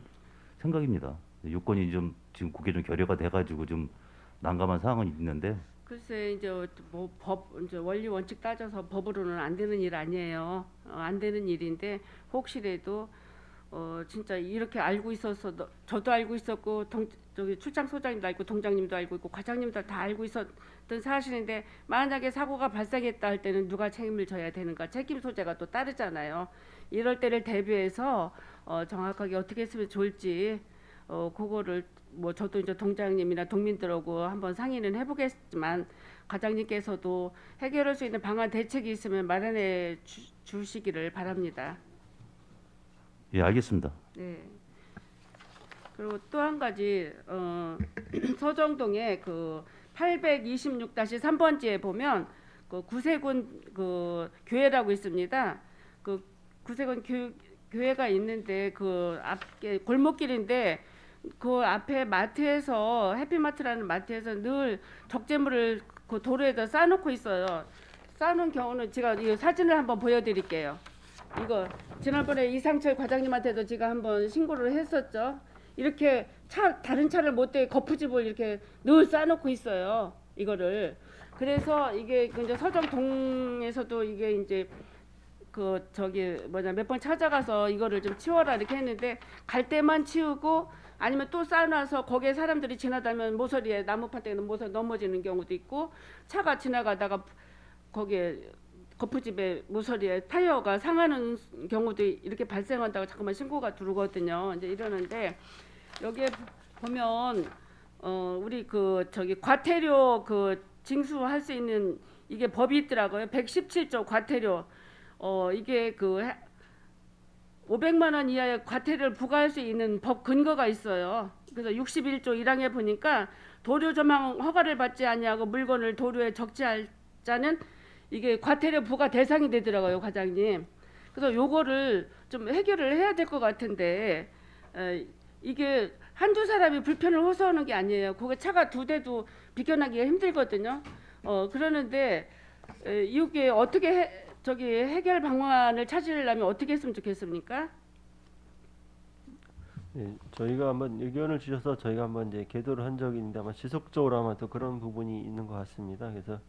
생각입니다. 요건이 좀 지금 그게 좀 결여가 돼가지고 좀 난감한 상황은 있는데 글쎄 이제 뭐 법 이제 원리 원칙 따져서 법으로는 안 되는 일 아니에요. 안 되는 일인데 혹시라도 진짜 이렇게 알고 있어서 저도 알고 있었고 저기 출장 소장님도 알고 동장님도 알고 있고 과장님도 다 알고 있었던 사실인데 만약에 사고가 발생했다 할 때는 누가 책임을 져야 되는가 책임 소재가 또 따르잖아요. 이럴 때를 대비해서 정확하게 어떻게 했으면 좋을지 그거를 뭐 저도 이제 동장님이나 동민들하고 한번 상의는 해보겠지만 과장님께서도 해결할 수 있는 방안 대책이 있으면 마련해 주시기를 바랍니다. 예 알겠습니다. 네. 그리고 또 한 가지 서정동에 그 826-3번지에 보면 그 구세군 그 교회라고 있습니다. 그 구세군 교회가 있는데 그 앞에 골목길인데 그 앞에 마트에서 해피마트라는 마트에서 늘 적재물을 그 도로에다 쌓아놓고 있어요. 쌓아놓은 경우는 제가 이 사진을 한번 보여드릴게요. 이거 지난번에 이상철 과장님한테도 제가 한번 신고를 했었죠. 이렇게 다른 차를 못 대게 거푸집을 이렇게 늘 쌓아놓고 있어요. 이거를 그래서 이게 이제 서정동에서도 이게 이제 그 저기 몇 번 찾아가서 이거를 좀 치워라 이렇게 했는데 갈 때만 치우고 아니면 또 쌓아놔서 거기에 사람들이 지나다면 모서리에 나무판때에 모서리 넘어지는 경우도 있고 차가 지나가다가 거기에 거푸집에 모서리에 타이어가 상하는 경우도 이렇게 발생한다고 자꾸만 신고가 들어오거든요. 이제 이러는데 여기에 보면 우리 그 저기 과태료 그 징수할 수 있는 이게 법이 있더라고요. 117조 과태료 이게 그 500만 원 이하의 과태료를 부과할 수 있는 법 근거가 있어요. 그래서 61조 1항에 보니까 도료 조망 허가를 받지 아니하고 물건을 도료에 적재할 자는 이게 과태료 부과 대상이 되더라고요, 과장님. 그래서 요거를 좀 해결을 해야 될 것 같은데 이게 한두 사람이 불편을 호소하는 게 아니에요. 그게 차가 두 대도 비껴나기가 힘들거든요. 그러는데 이게 어떻게 저기 해결 방안을 찾으려면 어떻게 했으면 좋겠습니까? 네, 저희가 한번 의견을 주셔서 저희가 한번 이제 계도를 한 적이 있는데 아마 지속적으로 아마 또 그런 부분이 있는 것 같습니다. 그래서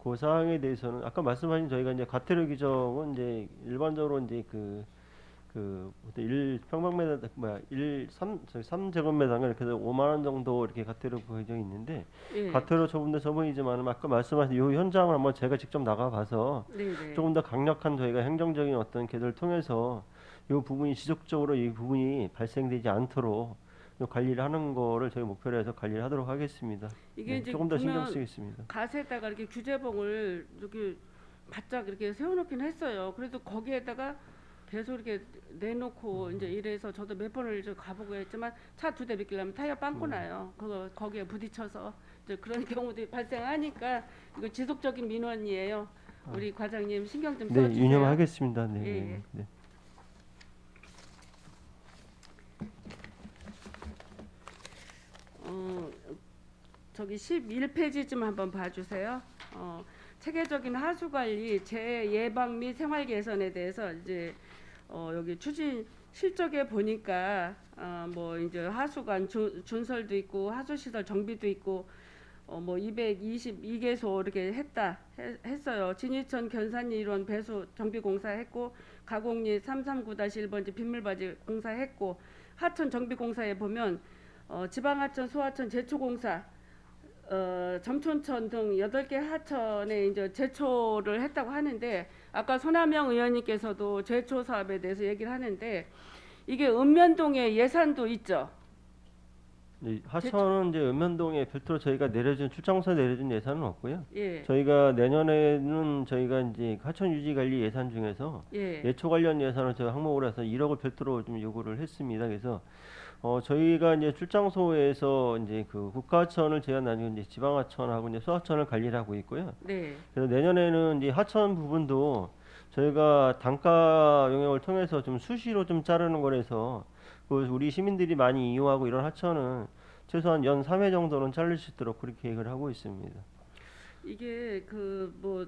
그 사항에 대해서는 아까 말씀하신 저희가 이제 과태료 규정은 이제 일반적으로 이제 그 그 1평방미터 뭐야 3제곱미터인가 이렇게 해서 5만 원 정도 이렇게 가태료 보여져 있는데 예. 가태료 조금 더 적은이지만 아까 말씀하신 이 현장을 한번 제가 직접 나가봐서 네네. 조금 더 강력한 저희가 행정적인 어떤 궤도를 통해서 이 부분이 지속적으로 이 부분이 발생되지 않도록 이 관리를 하는 거를 저희 목표로 해서 관리를 하도록 하겠습니다. 이게 네, 이제 조금 더 신경 보면 쓰겠습니다. 갓에다가 이렇게 규제봉을 이렇게 바짝 이렇게 세워놓긴 했어요. 그래도 거기에다가 계속 이렇게 내놓고 이제 이래서 저도 몇 번을 이제 가보고 했지만 차 2대 미끼려면 타이어 빵꾸 나요. 그거 거기에 부딪혀서 이제 그런 경우도 발생하니까 이거 지속적인 민원이에요. 우리 과장님 신경 좀 네, 써주세요. 유념하겠습니다. 네, 예, 네, 예. 네. 저기 11페이지 좀 한번 봐주세요. 체계적인 하수 관리, 재예방 및 생활 개선에 대해서 이제 여기 추진 실적에 보니까 뭐 이제 하수관 준설도 있고 하수 시설 정비도 있고 뭐 222개소 이렇게 했어요. 진이천 견산리 일원 배수 정비 공사했고 가곡리 339-1번지 빗물바지 공사했고 하천 정비 공사에 보면 지방하천, 소하천 제초공사, 점촌천 등 8개 하천에 이제 제초를 했다고 하는데 아까 손하명 의원님께서도 제초 사업에 대해서 얘기를 하는데 이게 읍면동에 예산도 있죠. 네, 하천은 이제 읍면동에 별도로 저희가 내려준 출장사 내려준 예산은 없고요. 예, 저희가 내년에는 저희가 이제 하천 유지 관리 예산 중에서 예, 예초 관련 예산을 저희 항목으로 해서 1억을 별도로 좀 요구를 했습니다. 그래서 저희가 이제 출장소에서 이제 그 국가하천을 제한 나중에 이제 지방하천하고 이제 소하천을 관리를 하고 있고요. 네, 그래서 내년에는 이제 하천 부분도 저희가 단가 용역을 통해서 좀 수시로 좀 자르는 거라서 그 우리 시민들이 많이 이용하고 이런 하천은 최소한 연 3회 정도는 자를 수 있도록 그렇게 계획을 하고 있습니다. 이게 그 뭐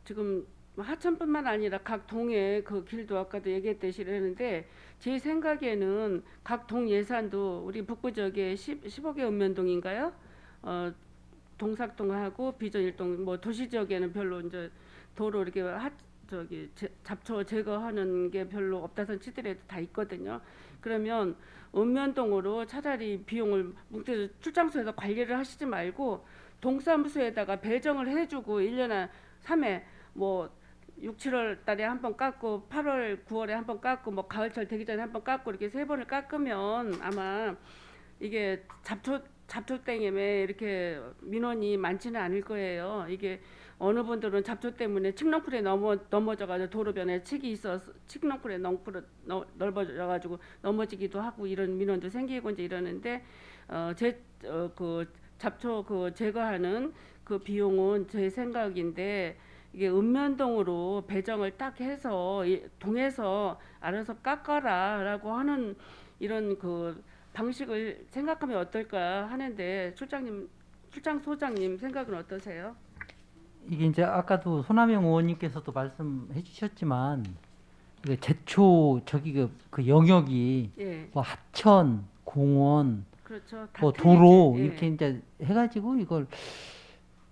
지금 하천뿐만 아니라 각 동의 그 길도 아까도 얘기했듯이 이러는데 제 생각에는 각 동 예산도 우리 북부 지역에 15개 읍면동인가요? 동삭동하고 비전 일동 뭐 도시 지역에는 별로 이제 도로 이렇게 잡초 제거하는 게 별로 없다선 치더라도 다 있거든요. 그러면 읍면동으로 차라리 비용을 뭉쳐서 출장소에서 관리를 하시지 말고 동사무소에다가 배정을 해주고 1년에 3회 뭐 6, 7월 달에 한 번 깎고 8월, 9월에 한 번 깎고 뭐 가을철 되기 전에 한 번 깎고 이렇게 3번을 깎으면 아마 이게 잡초 때문에 이렇게 민원이 많지는 않을 거예요. 이게 어느 분들은 잡초 때문에 칡렁풀에 넘어져가지고 도로변에 칡이 있어서 칡렁풀에 넓어져가지고 넘어지기도 하고 이런 민원도 생기고 이제 이러는데 그 잡초 그 제거하는 그 비용은 제 생각인데 이게 읍면동으로 배정을 딱 해서 동에서 알아서 깎아라라고 하는 이런 그 방식을 생각하면 어떨까 하는데 출장소장님 생각은 어떠세요? 이게 이제 아까도 손하명 의원님께서도 말씀해 주셨지만 이게 제초 그 영역이 예, 뭐 하천, 공원, 그렇죠. 다 뭐 틀리지. 도로 예. 이렇게 이제 해가지고 이걸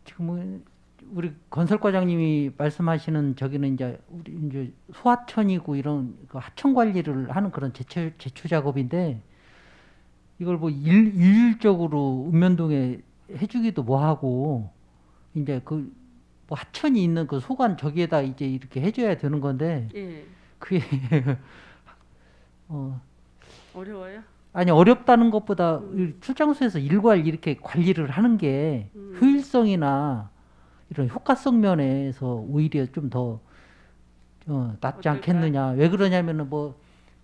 지금은 우리 건설과장님이 말씀하시는 저기는 이제 우리 이제 소하천이고 이런 그 하천 관리를 하는 그런 제초 작업인데 이걸 뭐 일률적으로 읍면동에 해주기도 뭐하고 이제 그 뭐 하천이 있는 그 소관 저기에다 이제 이렇게 해줘야 되는 건데 예, 그게 어려워요. 아니 어렵다는 것보다 이 출장소에서 일괄 이렇게 관리를 하는 게 효율성이나 이런 효과성 면에서 오히려 좀 더 낫지 어떨까? 않겠느냐. 왜 그러냐면은 뭐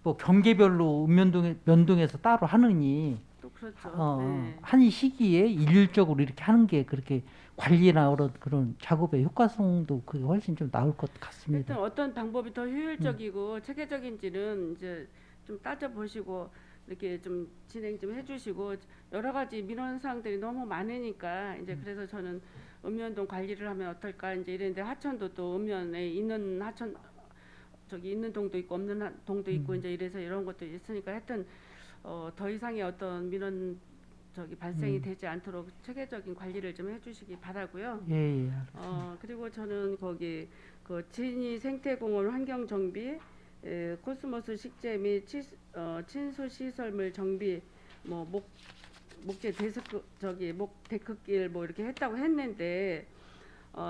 경계별로 면동에서 따로 하느니 또 그렇죠. 네. 한 시기에 일률적으로 이렇게 하는 게 그렇게 관리나 그런 작업의 효과성도 그게 훨씬 좀 나을 것 같습니다. 하여튼 어떤 방법이 더 효율적이고 체계적인지는 이제 좀 따져보시고 이렇게 좀 진행 좀 해주시고 여러 가지 민원 사항들이 너무 많으니까 이제 그래서 저는 읍면동 관리를 하면 어떨까 이제 이랬는데 하천도 또 읍면에 있는 하천 저기 있는 동도 있고 없는 동도 있고 이제 이래서 이런 것도 있으니까 하여튼 더 이상의 어떤 민원 발생이 되지 않도록 체계적인 관리를 좀 해주시기 바라고요. 예, 예. 알겠습니다. 그리고 저는 거기 그 진이 생태공원 환경 정비 코스모스 식재 및 친수 시설물 정비 뭐 목재 데스크 데크길 뭐 이렇게 했다고 했는데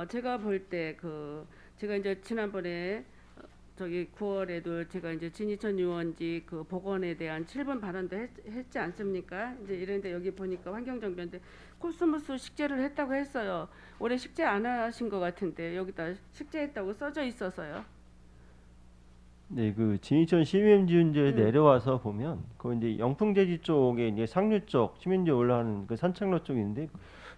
제가 볼 때 제가 이제 지난번에 9월에도 제가 이제 진이천 유원지 그 복원에 대한 7번 발언도 했지 않습니까? 이제 이런데 여기 보니까 환경정비인데 코스모스 식재를 했다고 했어요. 올해 식재 안 하신 것 같은데 여기다 식재했다고 써져 있어서요. 네, 그 진이천 시민지원지에 내려와서 보면 그 이제 영풍대지 쪽에 이제 상류 쪽 시민지 올라가는 그 산책로 쪽이 있는데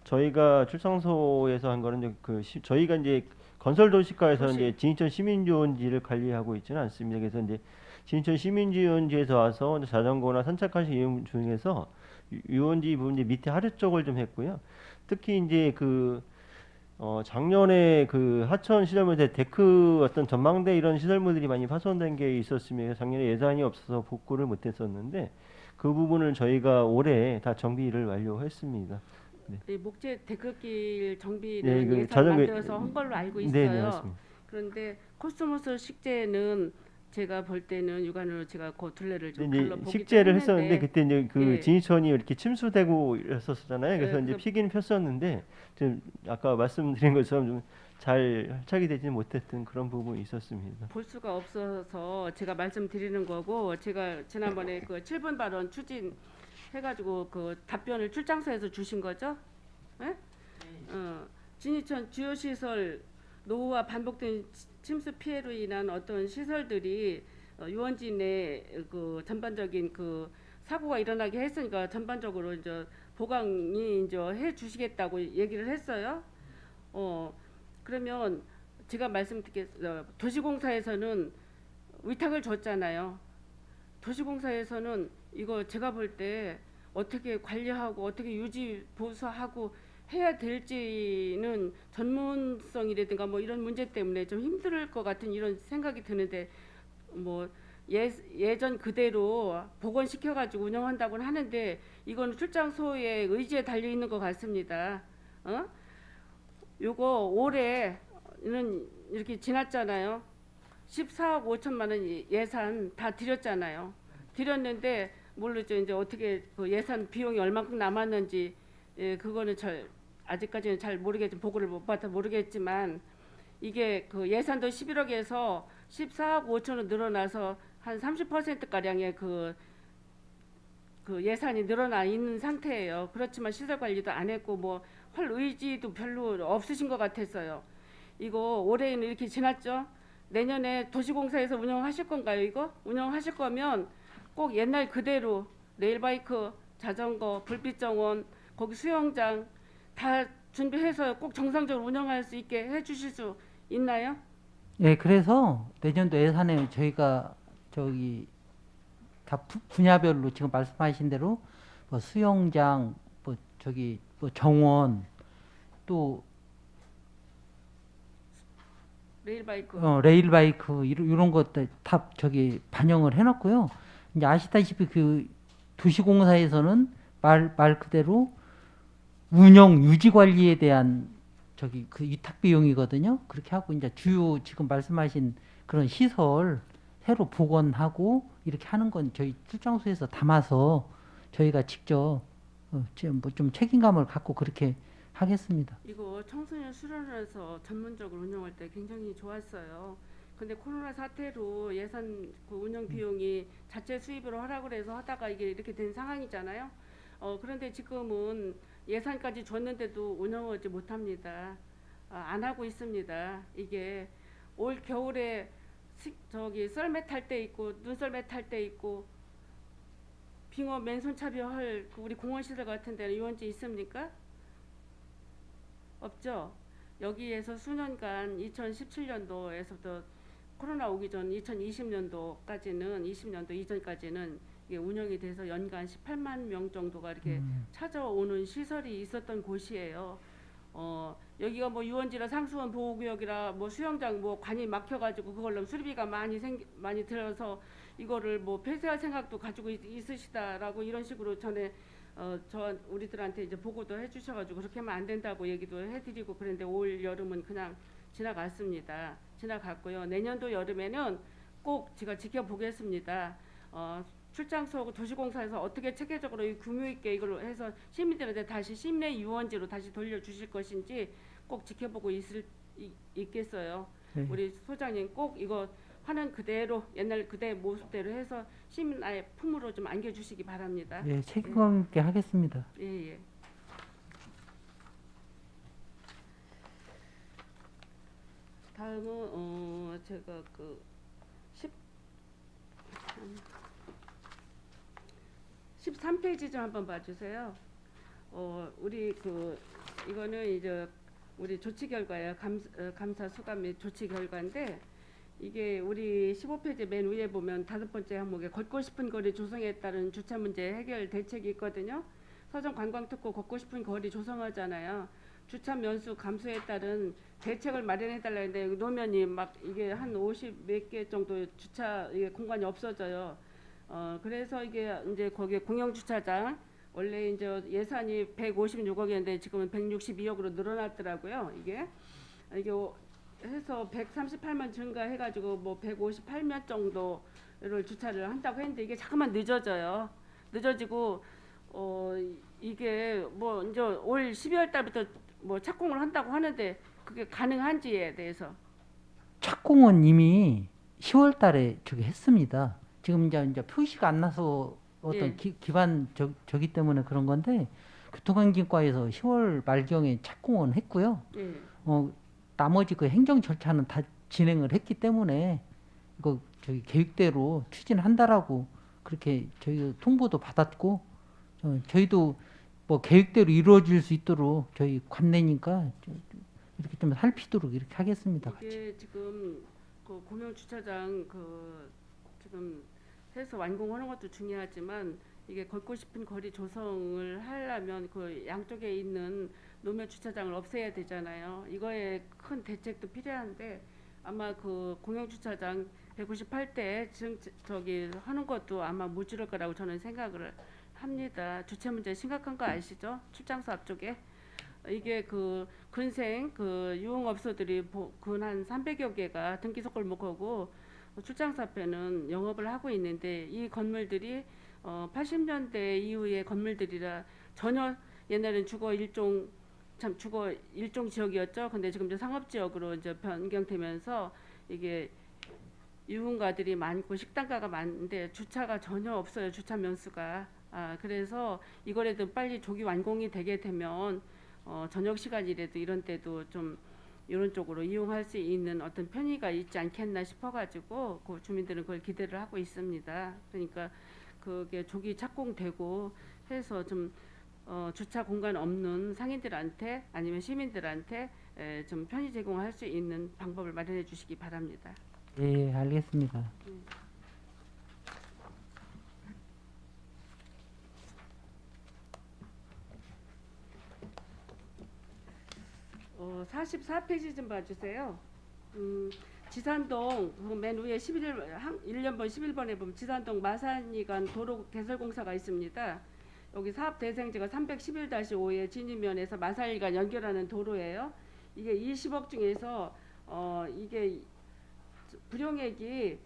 저희가 출상소에서 한 거는 이제 저희가 이제 건설도시과에서 도시. 이제 진이천 시민지원지를 관리하고 있지는 않습니다. 그래서 이제 진이천 시민지원지에서 와서 이제 자전거나 산책하시 이용 중에서 유원지 부분 이제 밑에 하류 쪽을 좀 했고요. 특히 이제 작년에 하천 시설물에 데크 어떤 전망대 이런 시설물들이 많이 파손된 게 있었으며 작년에 예산이 없어서 복구를 못했었는데 그 부분을 저희가 올해 다 정비를 완료했습니다. 이 목재 데크길 네, 정비는 그 예산 자전거- 만들어서 한 걸로 알고 있어요. 네, 맞습니다. 그런데 코스모스 식재는 제가 볼 때는 육안으로 제가 그 둘레를 좀 근데 이제 둘러보기도 식재를 했는데 했었는데 그때 이제 예. 진이천이 이렇게 침수되고 이랬었잖아요. 그래서 예, 이제 그- 피기는 폈었는데 좀 아까 말씀드린 것처럼 좀 잘 활착이 되지 못했던 그런 부분이 있었습니다. 볼 수가 없어서 제가 말씀드리는 거고 제가 지난번에 7분 발언 추진해가지고 답변을 출장소에서 주신 거죠? 예? 진이천 주요 시설 노후와 반복된 침수 피해로 인한 어떤 시설들이 유원지 내 전반적인 사고가 일어나게 했으니까 전반적으로 이제 보강이 이제 해 주시겠다고 얘기를 했어요. 그러면 제가 말씀드리겠 도시공사에서는 위탁을 줬잖아요. 도시공사에서는 이거 제가 볼 때 어떻게 관리하고 어떻게 유지 보수하고 해야 될지는 전문성이라든가 뭐 이런 문제 때문에 좀 힘들 것 같은 이런 생각이 드는데 뭐 예전 그대로 복원시켜가지고 운영한다고는 하는데 이건 출장소의 의지에 달려 있는 것 같습니다. 요거 올해는 이렇게 지났잖아요. 14억 5천만 원 예산 다 드렸잖아요. 드렸는데 모르죠. 이제 어떻게 예산 비용이 얼마큼 남았는지 그거는 아직까지는 잘 모르겠지만 보고를 못 받아 모르겠지만 이게 예산도 11억에서 14억 5천원 늘어나서 한 30% 가량의 예산이 늘어나 있는 상태예요. 그렇지만 시설 관리도 안 했고 뭐 할 의지도 별로 없으신 것 같았어요. 이거 올해는 이렇게 지났죠. 내년에 도시공사에서 운영하실 건가요? 이거 운영하실 거면 꼭 옛날 그대로 레일바이크, 자전거, 불빛정원, 거기 수영장 다 준비해서 꼭 정상적으로 운영할 수 있게 해주실 수 있나요? 예, 그래서 내년도 예산에 저희가 다 분야별로 지금 말씀하신 대로 뭐 수영장, 뭐 정원 또 레일바이크. 레일바이크 이런 것들 다 반영을 해놨고요. 이제 아시다시피 도시공사에서는 말 그대로 운영 유지 관리에 대한 위탁 비용이거든요. 그렇게 하고 이제 주요 지금 말씀하신 그런 시설 새로 복원하고 이렇게 하는 건 저희 출장소에서 담아서 저희가 직접 좀 책임감을 갖고 그렇게 하겠습니다. 이거 청소년 수련원에서 전문적으로 운영할 때 굉장히 좋았어요. 근데 코로나 사태로 예산 운영 비용이 자체 수입으로 하라고 해서 하다가 이게 이렇게 된 상황이잖아요. 그런데 지금은 예산까지 줬는데도 운영하지 못합니다. 안 하고 있습니다. 이게 올 겨울에 썰매 탈 때 있고 눈썰매 탈 때 있고 빙어 맨손잡이 할 우리 공원시설 같은 데는 유원지 있습니까? 없죠. 여기에서 수년간 2017년도에서부터 코로나 오기 전 2020년도까지는 20년도 이전까지는 이게 운영이 돼서 연간 18만 명 정도가 이렇게 찾아오는 시설이 있었던 곳이에요. 여기가 뭐 유원지라 상수원 보호구역이라 뭐 수영장 뭐 관이 막혀가지고 그걸로 수리비가 많이 들어서 이거를 뭐 폐쇄할 생각도 가지고 있으시다라고 이런 식으로 전에 우리들한테 이제 보고도 해주셔가지고 그렇게 하면 안 된다고 얘기도 해드리고 그런데 올 여름은 그냥 지나갔습니다. 지나갔고요. 내년도 여름에는 꼭 제가 지켜보겠습니다. 출장소 도시공사에서 어떻게 체계적으로 이 규모 있게 이걸 해서 시민들한테 다시 시민의 유원지로 다시 돌려주실 것인지 꼭 지켜보고 있겠어요. 네. 우리 소장님 꼭 이거 하는 그대로 옛날 그대 모습대로 해서 시민의 품으로 좀 안겨주시기 바랍니다. 예, 책임감 있게 하겠습니다. 예, 예. 다음은 제가 그 13페이지 좀 한번 봐주세요. 우리 이거는 이제 우리 조치 결과예요. 감사 수감 및 조치 결과인데 이게 우리 15페이지 맨 위에 보면 5번째 항목에 걷고 싶은 거리 조성에 따른 주차 문제 해결 대책이 있거든요. 서정 관광특구 걷고 싶은 거리 조성하잖아요. 주차 면수 감소에 따른 대책을 마련해 달라 했는데 노면이 막 이게 한 50 몇 개 정도 주차 이게 공간이 없어져요. 그래서 이게 이제 거기에 공영 주차장 원래 이제 예산이 156억이었는데 지금은 162억으로 늘어났더라고요. 이게 해서 138만 증가해가지고 뭐 158면 정도를 주차를 한다고 했는데 이게 자꾸만 늦어져요. 늦어지고 이게 뭐 이제 올 12월 달부터 뭐 착공을 한다고 하는데 그게 가능한지에 대해서 착공은 이미 10월 달에 저기 했습니다. 지금 이제 표시가 안 나서 어떤 예. 기반 저기 때문에 그런 건데 교통안전과에서 10월 말경에 착공은 했고요. 예. 나머지 그 행정 절차는 다 진행을 했기 때문에 이거 저희 계획대로 추진한다라고 그렇게 저희 통보도 받았고 저희도 뭐 계획대로 이루어질 수 있도록 저희 관내니까 이렇게 좀 살피도록 이렇게 하겠습니다. 같이. 이게 지금 그 공영 주차장 지금 해서 완공하는 것도 중요하지만 이게 걷고 싶은 거리 조성을 하려면 그 양쪽에 있는 노면 주차장을 없애야 되잖아요. 이거에 큰 대책도 필요한데 아마 그 공영 주차장 198대 저기 하는 것도 아마 모자랄 거라고 저는 생각을 합니다. 주차 문제 심각한 거 아시죠? 출장소 앞쪽에 이게 그 근생 그 유흥업소들이 근 한 300여 개가 등기소골목하고 출장소 앞에는 영업을 하고 있는데 이 건물들이 80년대 이후의 건물들이라 전혀 옛날엔 주거 일종 지역이었죠. 근데 지금 이제 상업 지역으로 이제 변경되면서 이게 유흥가들이 많고 식당가가 많은데 주차가 전혀 없어요. 주차 면수가. 그래서 이거라도 빨리 조기 완공이 되게 되면 저녁 시간이라도 이런 때도 좀 이런 쪽으로 이용할 수 있는 어떤 편의가 있지 않겠나 싶어가지고 그 주민들은 그걸 기대를 하고 있습니다. 그러니까 그게 조기 착공되고 해서 좀 주차 공간 없는 상인들한테 아니면 시민들한테 좀 편의 제공할 수 있는 방법을 마련해 주시기 바랍니다. 예, 알겠습니다. 44페이지 좀 봐주세요. 지산동 맨 위에 1년번 11번에 보면 지산동 마산이간 도로 개설공사가 있습니다. 여기 사업 대상지가 311-5의 진입면에서 마산이간 연결하는 도로예요. 이게 20억 중에서 이게 불용액이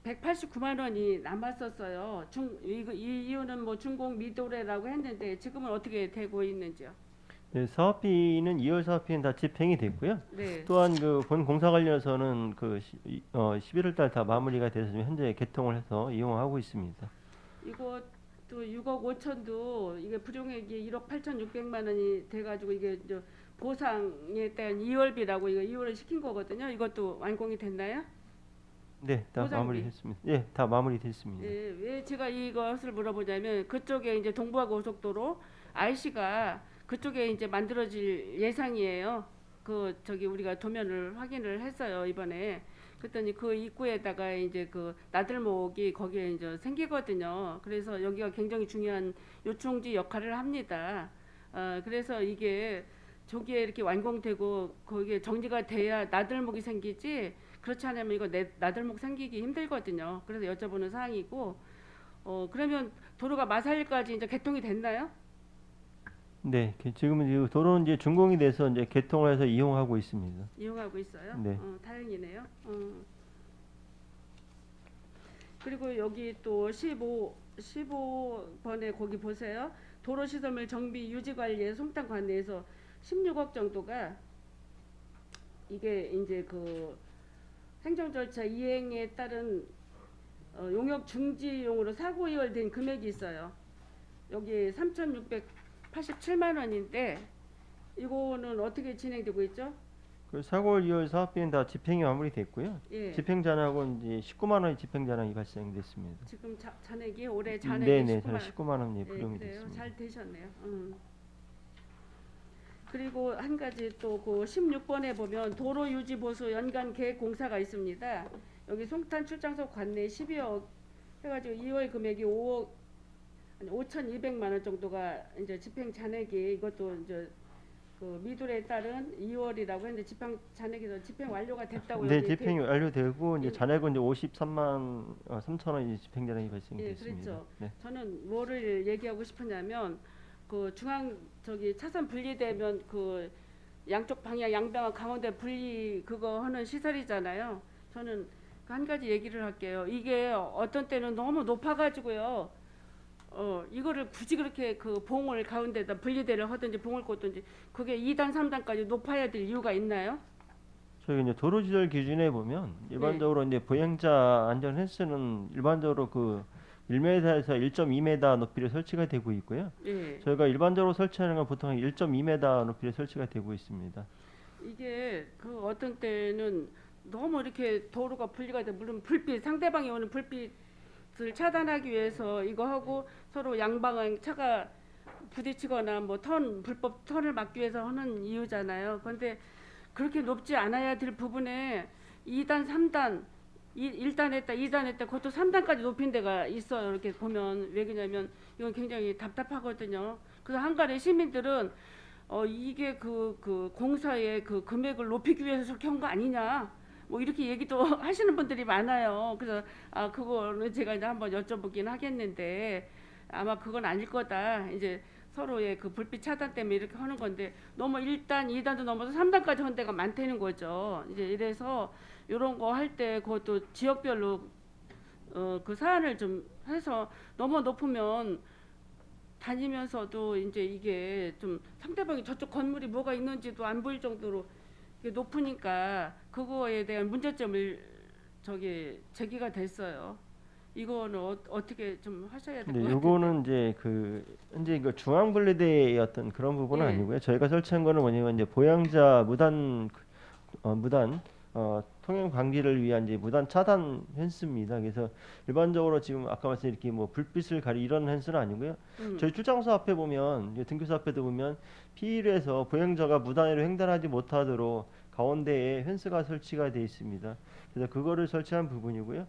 7,189만 원이 남았었어요. 이 이유는 뭐 준공 미도래라고 했는데 지금은 어떻게 되고 있는지요? 네, 사업비는 2월 사업비는 다 집행이 됐고요. 네. 또한 그 본 공사 관련해서는 11월 달 다 마무리가 돼서 지금 현재 개통을 해서 이용하고 있습니다. 이거 또 6억 5천도 이게 불용액이 1억 8,600만 원이 돼가지고 이게 이제 보상에 대한 2월비라고 이거 2월을 시킨 거거든요. 이것도 완공이 됐나요? 네, 다 보상비. 마무리됐습니다. 예, 다 마무리됐습니다. 예, 왜 제가 이것을 물어보냐면 그쪽에 이제 동부화 고속도로 RC가 그쪽에 이제 만들어질 예상이에요. 저기 우리가 도면을 확인을 했어요 이번에. 그랬더니 그 입구에다가 이제 그 나들목이 거기에 이제 생기거든요. 그래서 여기가 굉장히 중요한 요충지 역할을 합니다. 그래서 이게 저기에 이렇게 완공되고 거기에 정리가 돼야 나들목이 생기지. 그렇지 않으면 이거 나들목 생기기 힘들거든요. 그래서 여쭤보는 사항이고. 그러면 도로가 마살까지 이제 개통이 됐나요? 네, 지금은 이 도로는 이제 준공이 돼서 이제 개통을 해서 이용하고 있습니다. 이용하고 있어요? 네. 다행이네요. 그리고 여기 또 15번에 거기 보세요. 도로시설물 정비 유지관리에 송탄 관내에서 16억 정도가 이게 이제 그 행정절차 이행에 따른 용역 중지용으로 사고 이월된 금액이 있어요. 여기 3,687만 원인데 이거는 어떻게 진행되고 있죠? 그 4월 2월 사업비는 다 집행이 마무리됐고요. 예. 집행잔하고 이제 19만 원의 집행잔액이 발생됐습니다. 지금 잔액이 올해 잔액이 네네, 19만 19만 원이 네, 불용이 그래요. 됐습니다. 잘 되셨네요. 그리고 한 가지 또 그 16번에 보면 도로 유지 보수 연간 계획 공사가 있습니다. 여기 송탄 출장소 관내 12억 해가지고 2월 금액이 5,200만 원 정도가 이제 집행 잔액이 이것도 이제 그 미둘에 따른 2월이라고 했는데 집행 잔액이 집행 완료가 됐다고 네, 여기 집행이 완료되고 이제 예. 잔액은 이제 53만 3천 원이 집행잔액이 예, 발생됐습니다. 그렇죠. 네. 저는 뭐를 얘기하고 싶으냐면 그 중앙 저기 차선 분리되면 그 양쪽 방향 양방향 가운데 분리 그거 하는 시설이잖아요. 저는 그 한 가지 얘기를 할게요. 이게 어떤 때는 너무 높아가지고요. 이거를 굳이 그렇게 그 봉을 가운데다 분리대를 하든지 봉을 꽂든지 그게 2단 3단까지 높아야 될 이유가 있나요? 저희 이제 도로지절 기준에 보면 네. 일반적으로 이제 보행자 안전 횟수는 일반적으로 그 1m에서 1.2m 높이로 설치가 되고 있고요. 예. 저희가 일반적으로 설치하는 건 보통 1.2m 높이로 설치가 되고 있습니다. 이게 그 어떤 때는 너무 이렇게 도로가 분리가 돼 물론 불빛 상대방이 오는 불빛을 차단하기 위해서 이거 하고 서로 양방향 차가 부딪히거나 뭐 불법 턴을 막기 위해서 하는 이유잖아요. 그런데 그렇게 높지 않아야 될 부분에 2단, 3단, 1단 했다, 2단 했다, 그것도 3단까지 높인 데가 있어요. 이렇게 보면 왜 그러냐면 이건 굉장히 답답하거든요. 그래서 한간에 시민들은 이게 그 공사의 그 금액을 높이기 위해서 저렇게 한 거 아니냐. 뭐 이렇게 얘기도 하시는 분들이 많아요. 그래서 그거는 제가 이제 한번 여쭤보긴 하겠는데 아마 그건 아닐 거다. 이제 서로의 그 불빛 차단 때문에 이렇게 하는 건데 너무 1단, 2단도 넘어서 3단까지 한 데가 많다는 거죠. 이제 이래서 이런 거 할 때 그것도 지역별로 그 사안을 좀 해서 너무 높으면 다니면서도 이제 이게 좀 상대방이 저쪽 건물이 뭐가 있는지도 안 보일 정도로 이게 높으니까 그거에 대한 문제점을 제기가 됐어요. 이거는 어떻게 좀 하셔야 될 것 네, 같아요. 요거는 이제 그 현재 이거 중앙 분리대의 어떤 그런 부분은 예. 아니고요. 저희가 설치한 거는 뭐냐면 이제 보행자 무단 통행 방지를 위한 이제 무단 차단 펜스입니다. 그래서 일반적으로 지금 아까 말씀 이렇게 뭐 불빛을 가리 이런 펜스는 아니고요. 저희 출장소 앞에 보면 이제 등교소 앞에도 보면 P1에서 보행자가 무단으로 횡단하지 못하도록 가운데에 펜스가 설치가 되어 있습니다. 그래서 그거를 설치한 부분이고요.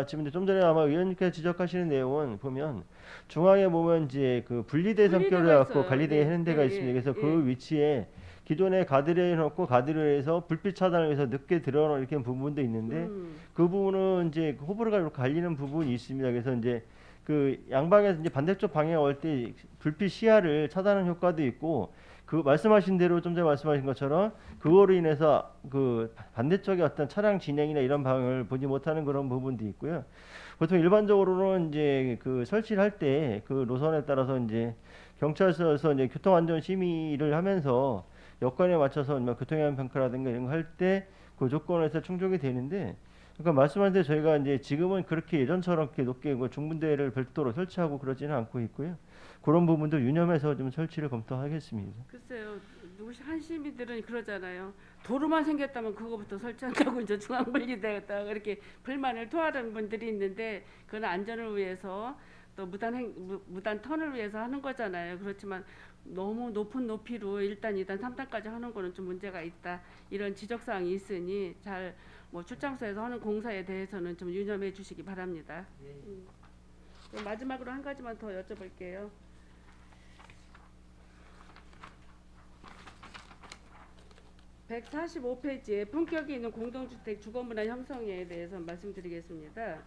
지금 이제 좀 전에 아마 의원님께서 지적하시는 내용은 보면 중앙에 보면 이제 그 분리대 성격을 분리대가 갖고 있어요. 관리대에 네, 하는 데가 예, 있습니다. 예, 그래서 예. 그 위치에 기존에 가드레일 놓고 가드레일에서 불빛 차단을 위해서 늦게 들어오는 이렇게 부분도 있는데 그 부분은 이제 그 호불호가 이렇게 갈리는 부분이 있습니다. 그래서 이제 그 양방에서 이제 반대쪽 방향 올 때 불빛 시야를 차단하는 효과도 있고 그 말씀하신 대로 좀 전에 말씀하신 것처럼 그거로 인해서 그 반대쪽에 어떤 차량 진행이나 이런 방향을 보지 못하는 그런 부분도 있고요. 보통 일반적으로는 이제 그 설치를 할 때 그 노선에 따라서 이제 경찰서에서 이제 교통안전 심의를 하면서 여건에 맞춰서 교통위험 평가라든가 이런 거 할 때 그 조건에서 충족이 되는데 그러니까 말씀하신 대로 저희가 이제 지금은 그렇게 예전처럼 이렇게 높게 뭐 중분대를 별도로 설치하고 그러지는 않고 있고요. 그런 부분도 유념해서 좀 설치를 검토하겠습니다. 글쎄요, 한 시민들은 그러잖아요. 도로만 생겼다면 그거부터 설치한다고 이제 중앙분리대에다가 이렇게 불만을 토하는 분들이 있는데 그건 안전을 위해서 또 무단 턴을 위해서 하는 거잖아요. 그렇지만 너무 높은 높이로 1단, 2단, 3단까지 하는 거는 좀 문제가 있다. 이런 지적사항이 있으니 잘 뭐 출장소에서 하는 공사에 대해서는 좀 유념해 주시기 바랍니다. 그럼 마지막으로 한 가지만 더 여쭤볼게요. 145페이지에 품격이 있는 공동주택 주거문화 형성에 대해서 말씀드리겠습니다.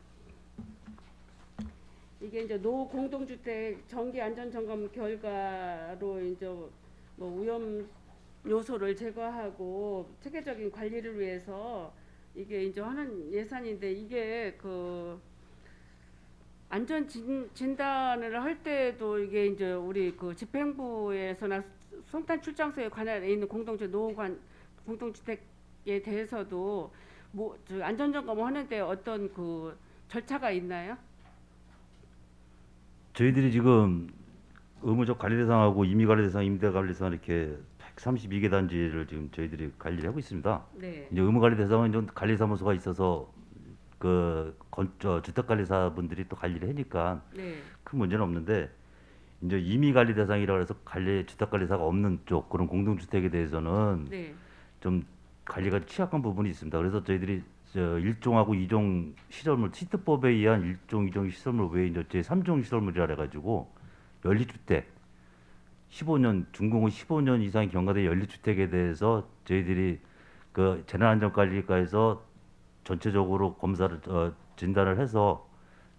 이게 이제 노 공동주택 정기 안전 점검 결과로 이제 뭐 위험 요소를 제거하고 체계적인 관리를 위해서 이게 이제 하는 예산인데 이게 그 안전 진단을 할 때도 이게 이제 우리 그 집행부에서나 송탄 출장소에 관할에 있는 공동주택에 대해서도 뭐 저 안전 점검을 하는데 어떤 그 절차가 있나요? 저희들이 지금 의무적 관리 대상하고 임의 관리 대상, 임대 관리 대상 이렇게 132개 단지를 지금 저희들이 관리를 하고 있습니다. 네. 이제 의무 관리 대상은 좀 관리사무소가 있어서 주택관리사분들이 또 관리를 하니까 네. 큰 문제는 없는데, 이제 임의 관리 대상이라고 해서 주택관리사가 없는 쪽 그런 공동주택에 대해서는 네. 좀 관리가 취약한 부분이 있습니다. 그래서 저희들이 1종하고 2종 시설물, 시트법에 의한 1종, 2종 시설물 외에 이제 제 3종 시설물이라 해가지고 연립주택 15년 준공후 15년 이상 경과된 연립주택에 대해서 저희들이 그 재난안전관리과에서 전체적으로 검사를 진단을 해서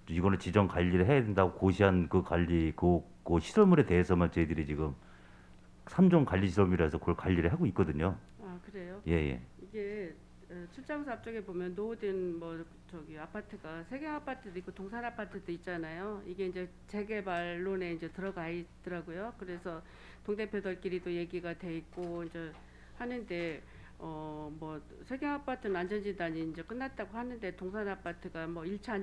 이거는 지정 관리를 해야 된다고 고시한 그 관리 그 시설물에 대해서만 저희들이 지금 3종 관리 시설물이라 해서 그걸 관리를 하고 있거든요. 아 그래요? 예, 예. 이게 출장소 앞쪽에 보면 노후된 뭐 저기 아파트가 세경 아파트도 있고 동산 아파트도 있잖아요. 이게 이제 재개발론에 이제 들어가 있더라고요. 그래서 동대표들끼리도 얘기가 돼 있고 이제 하는데 뭐 세경 아파트는 안전진단이 이제 끝났다고 하는데 동산 아파트가 뭐 1차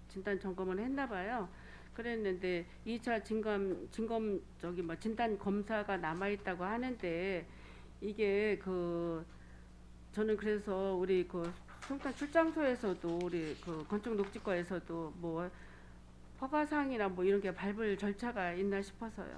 진단 점검을 했나 봐요. 그랬는데 2차 진검 저기 뭐 진단 검사가 남아 있다고 하는데 이게 그 저는 그래서 우리 그 송탄 출장소에서도 우리 그 건축 녹지과에서도 뭐 허가사항이나 뭐 이런 게 밟을 절차가 있나 싶어서요.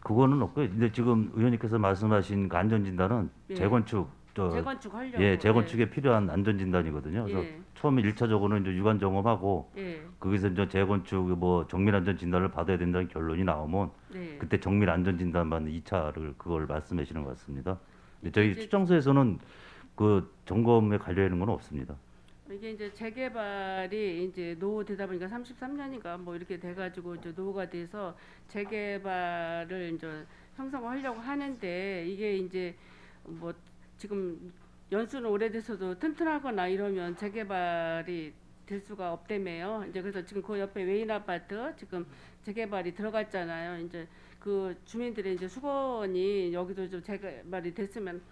그거는 없고요. 근데 지금 의원님께서 말씀하신 그 안전진단은 예. 재건축 재건축 하려고. 예, 재건축에 필요한 안전진단이거든요. 그래서 예. 처음에 1차적으로는 이제 유관 점검하고 예. 거기서 이제 재건축 뭐 정밀 안전 진단을 받아야 된다는 결론이 나오면 네. 그때 정밀 안전 진단 받는 2차를 그걸 말씀하시는 것 같습니다. 근데 저희 이제- 출장소에서는 그 점검에 관련되는 건 없습니다. 이게 이제 재개발이 이제 노후되다 보니까 33년인가 뭐 이렇게 돼가지고 이제 노후가 돼서 재개발을 이제 형성하려고 하는데 이게 이제 뭐 지금 연수는 오래돼서도 튼튼하거나 이러면 재개발이 될 수가 없다며요. 이제 그래서 지금 그 옆에 외인 아파트 지금 재개발이 들어갔잖아요. 이제 그 주민들의 이제 수건이 여기도 좀 재개발이 됐으면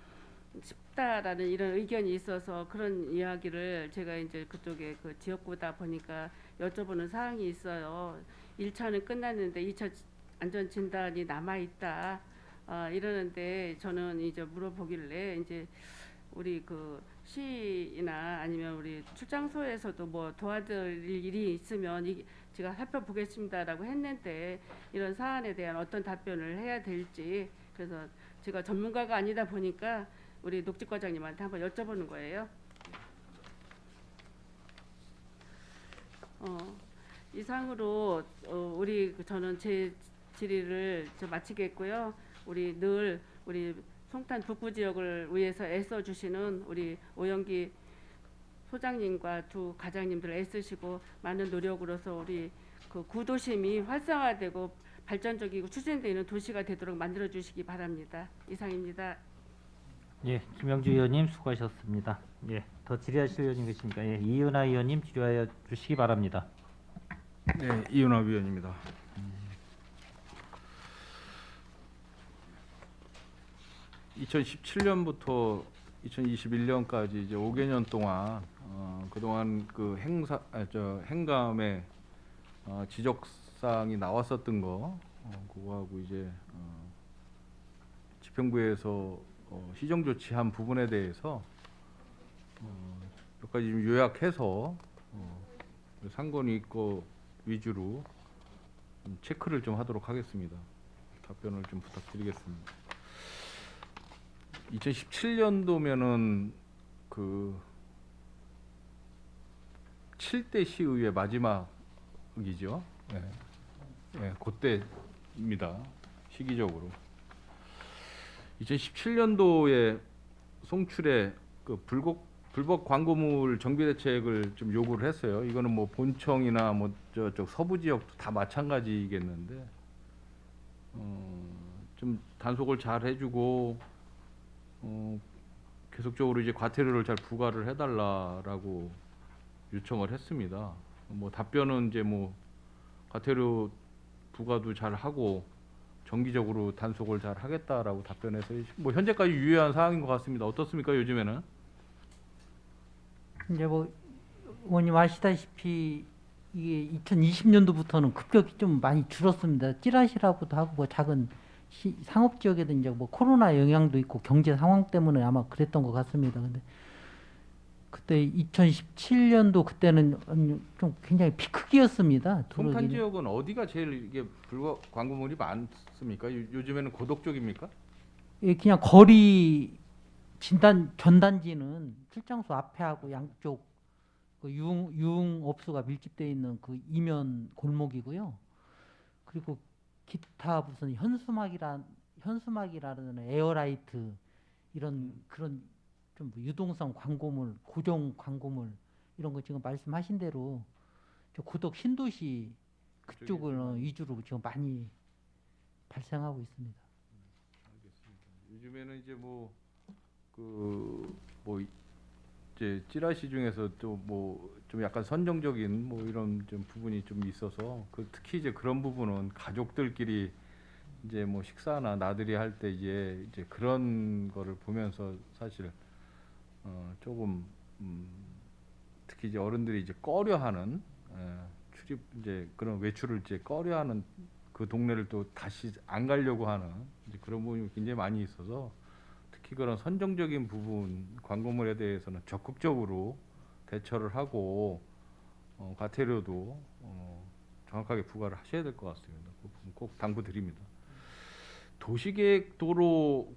싶다라는 이런 의견이 있어서 그런 이야기를 제가 이제 그쪽에 그 지역구다 보니까 여쭤보는 사항이 있어요. 1차는 끝났는데 2차 안전 진단이 남아 있다. 이러는데 저는 이제 물어보길래 이제 우리 그 시나 아니면 우리 출장소에서도 뭐 도와드릴 일이 있으면 제가 살펴보겠습니다라고 했는데 이런 사안에 대한 어떤 답변을 해야 될지 그래서 제가 전문가가 아니다 보니까 우리 녹지과장님한테 한번 여쭤보는 거예요. 이상으로 우리 저는 제 질의를 마치겠고요. 우리 늘 우리 송탄 북부 지역을 위해서 애써 주시는 우리 오영기 소장님과 두 과장님들 애쓰시고 많은 노력으로서 우리 그 구도심이 활성화되고 발전적이고 추진되는 도시가 되도록 만들어 주시기 바랍니다. 이상입니다. 예, 김영주 의원님 수고하셨습니다. 예, 더 질의하실 의원님 계십니까? 예, 이은하 의원님 질의하여 주시기 바랍니다. 네, 이은하 위원입니다. 2017년부터 2021년까지 이제 5개년 동안 그동안 그 행감에 지적 사항이 나왔었던 거 그거하고 이제 집행부에서 시정 조치한 부분에 대해서 몇 가지 좀 요약해서 상권이 거 위주로 좀 체크를 좀 하도록 하겠습니다. 답변을 좀 부탁드리겠습니다. 2017년도면은 그 7대 시의회 마지막이죠. 네. 네, 그때입니다. 시기적으로. 2017년도에 송출에 그 불법 광고물 정비 대책을 좀 요구를 했어요. 이거는 뭐 본청이나 뭐 저쪽 서부 지역도 다 마찬가지겠는데 좀 단속을 잘 해주고 계속적으로 이제 과태료를 잘 부과를 해달라라고 요청을 했습니다. 뭐 답변은 이제 뭐 과태료 부과도 잘 하고 정기적으로 단속을 잘 하겠다라고 답변해서 뭐 현재까지 유효한 사항인 것 같습니다. 어떻습니까 요즘에는? 이제 뭐 의원님 아시다시피 이게 2020년도부터는 급격히 좀 많이 줄었습니다. 찌라시라고도 하고 뭐 작은 상업 지역에도 이제 뭐 코로나 영향도 있고 경제 상황 때문에 아마 그랬던 것 같습니다. 근데 그때 2017년도 그때는 좀 굉장히 피크기였습니다. 송탄 지역은 어디가 제일 이게 불법 광고물이 많습니까? 요즘에는 고덕 쪽입니까? 예, 그냥 거리 전단지는 출장소 앞에 하고 양쪽 그 유흥업소가 밀집되어 있는 그 이면 골목이고요. 그리고 기타 무슨 현수막이라는 에어라이트 이런 그런 좀 유동성 광고물, 고정 광고물 이런 거 지금 말씀하신 대로 저 고덕 신도시 그쪽을 위주로 지금 많이 발생하고 있습니다. 요즘에는 이제 뭐 이제 찌라시 중에서 또 뭐 좀 약간 선정적인 뭐 이런 좀 부분이 좀 있어서 특히 이제 그런 부분은 가족들끼리 이제 뭐 식사나 나들이 할 때 이제 그런 거를 보면서 사실 조금 특히 이제 어른들이 이제 꺼려하는 출입 이제 그런 외출을 이제 꺼려하는 그 동네를 또 다시 안 가려고 하는 이제 그런 부분이 굉장히 많이 있어서 특히 그런 선정적인 부분 광고물에 대해서는 적극적으로 대처를 하고 과태료도 정확하게 부과를 하셔야 될 것 같습니다. 그 부분 꼭 당부드립니다. 도시계획 도로를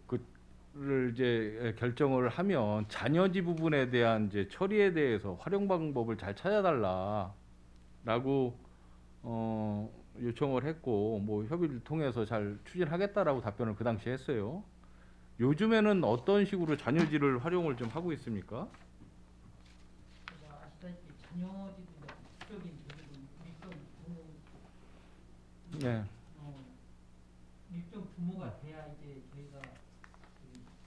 이제 결정을 하면 잔여지 부분에 대한 이제 처리에 대해서 활용 방법을 잘 찾아달라라고 요청을 했고 뭐 협의를 통해서 잘 추진하겠다라고 답변을 그 당시에 했어요. 요즘에는 어떤 식으로 잔여지를 활용을 좀 하고 있습니까? 아시다시피 잔여지도 국적인 네. 일정 규모가 돼야 이제 저희가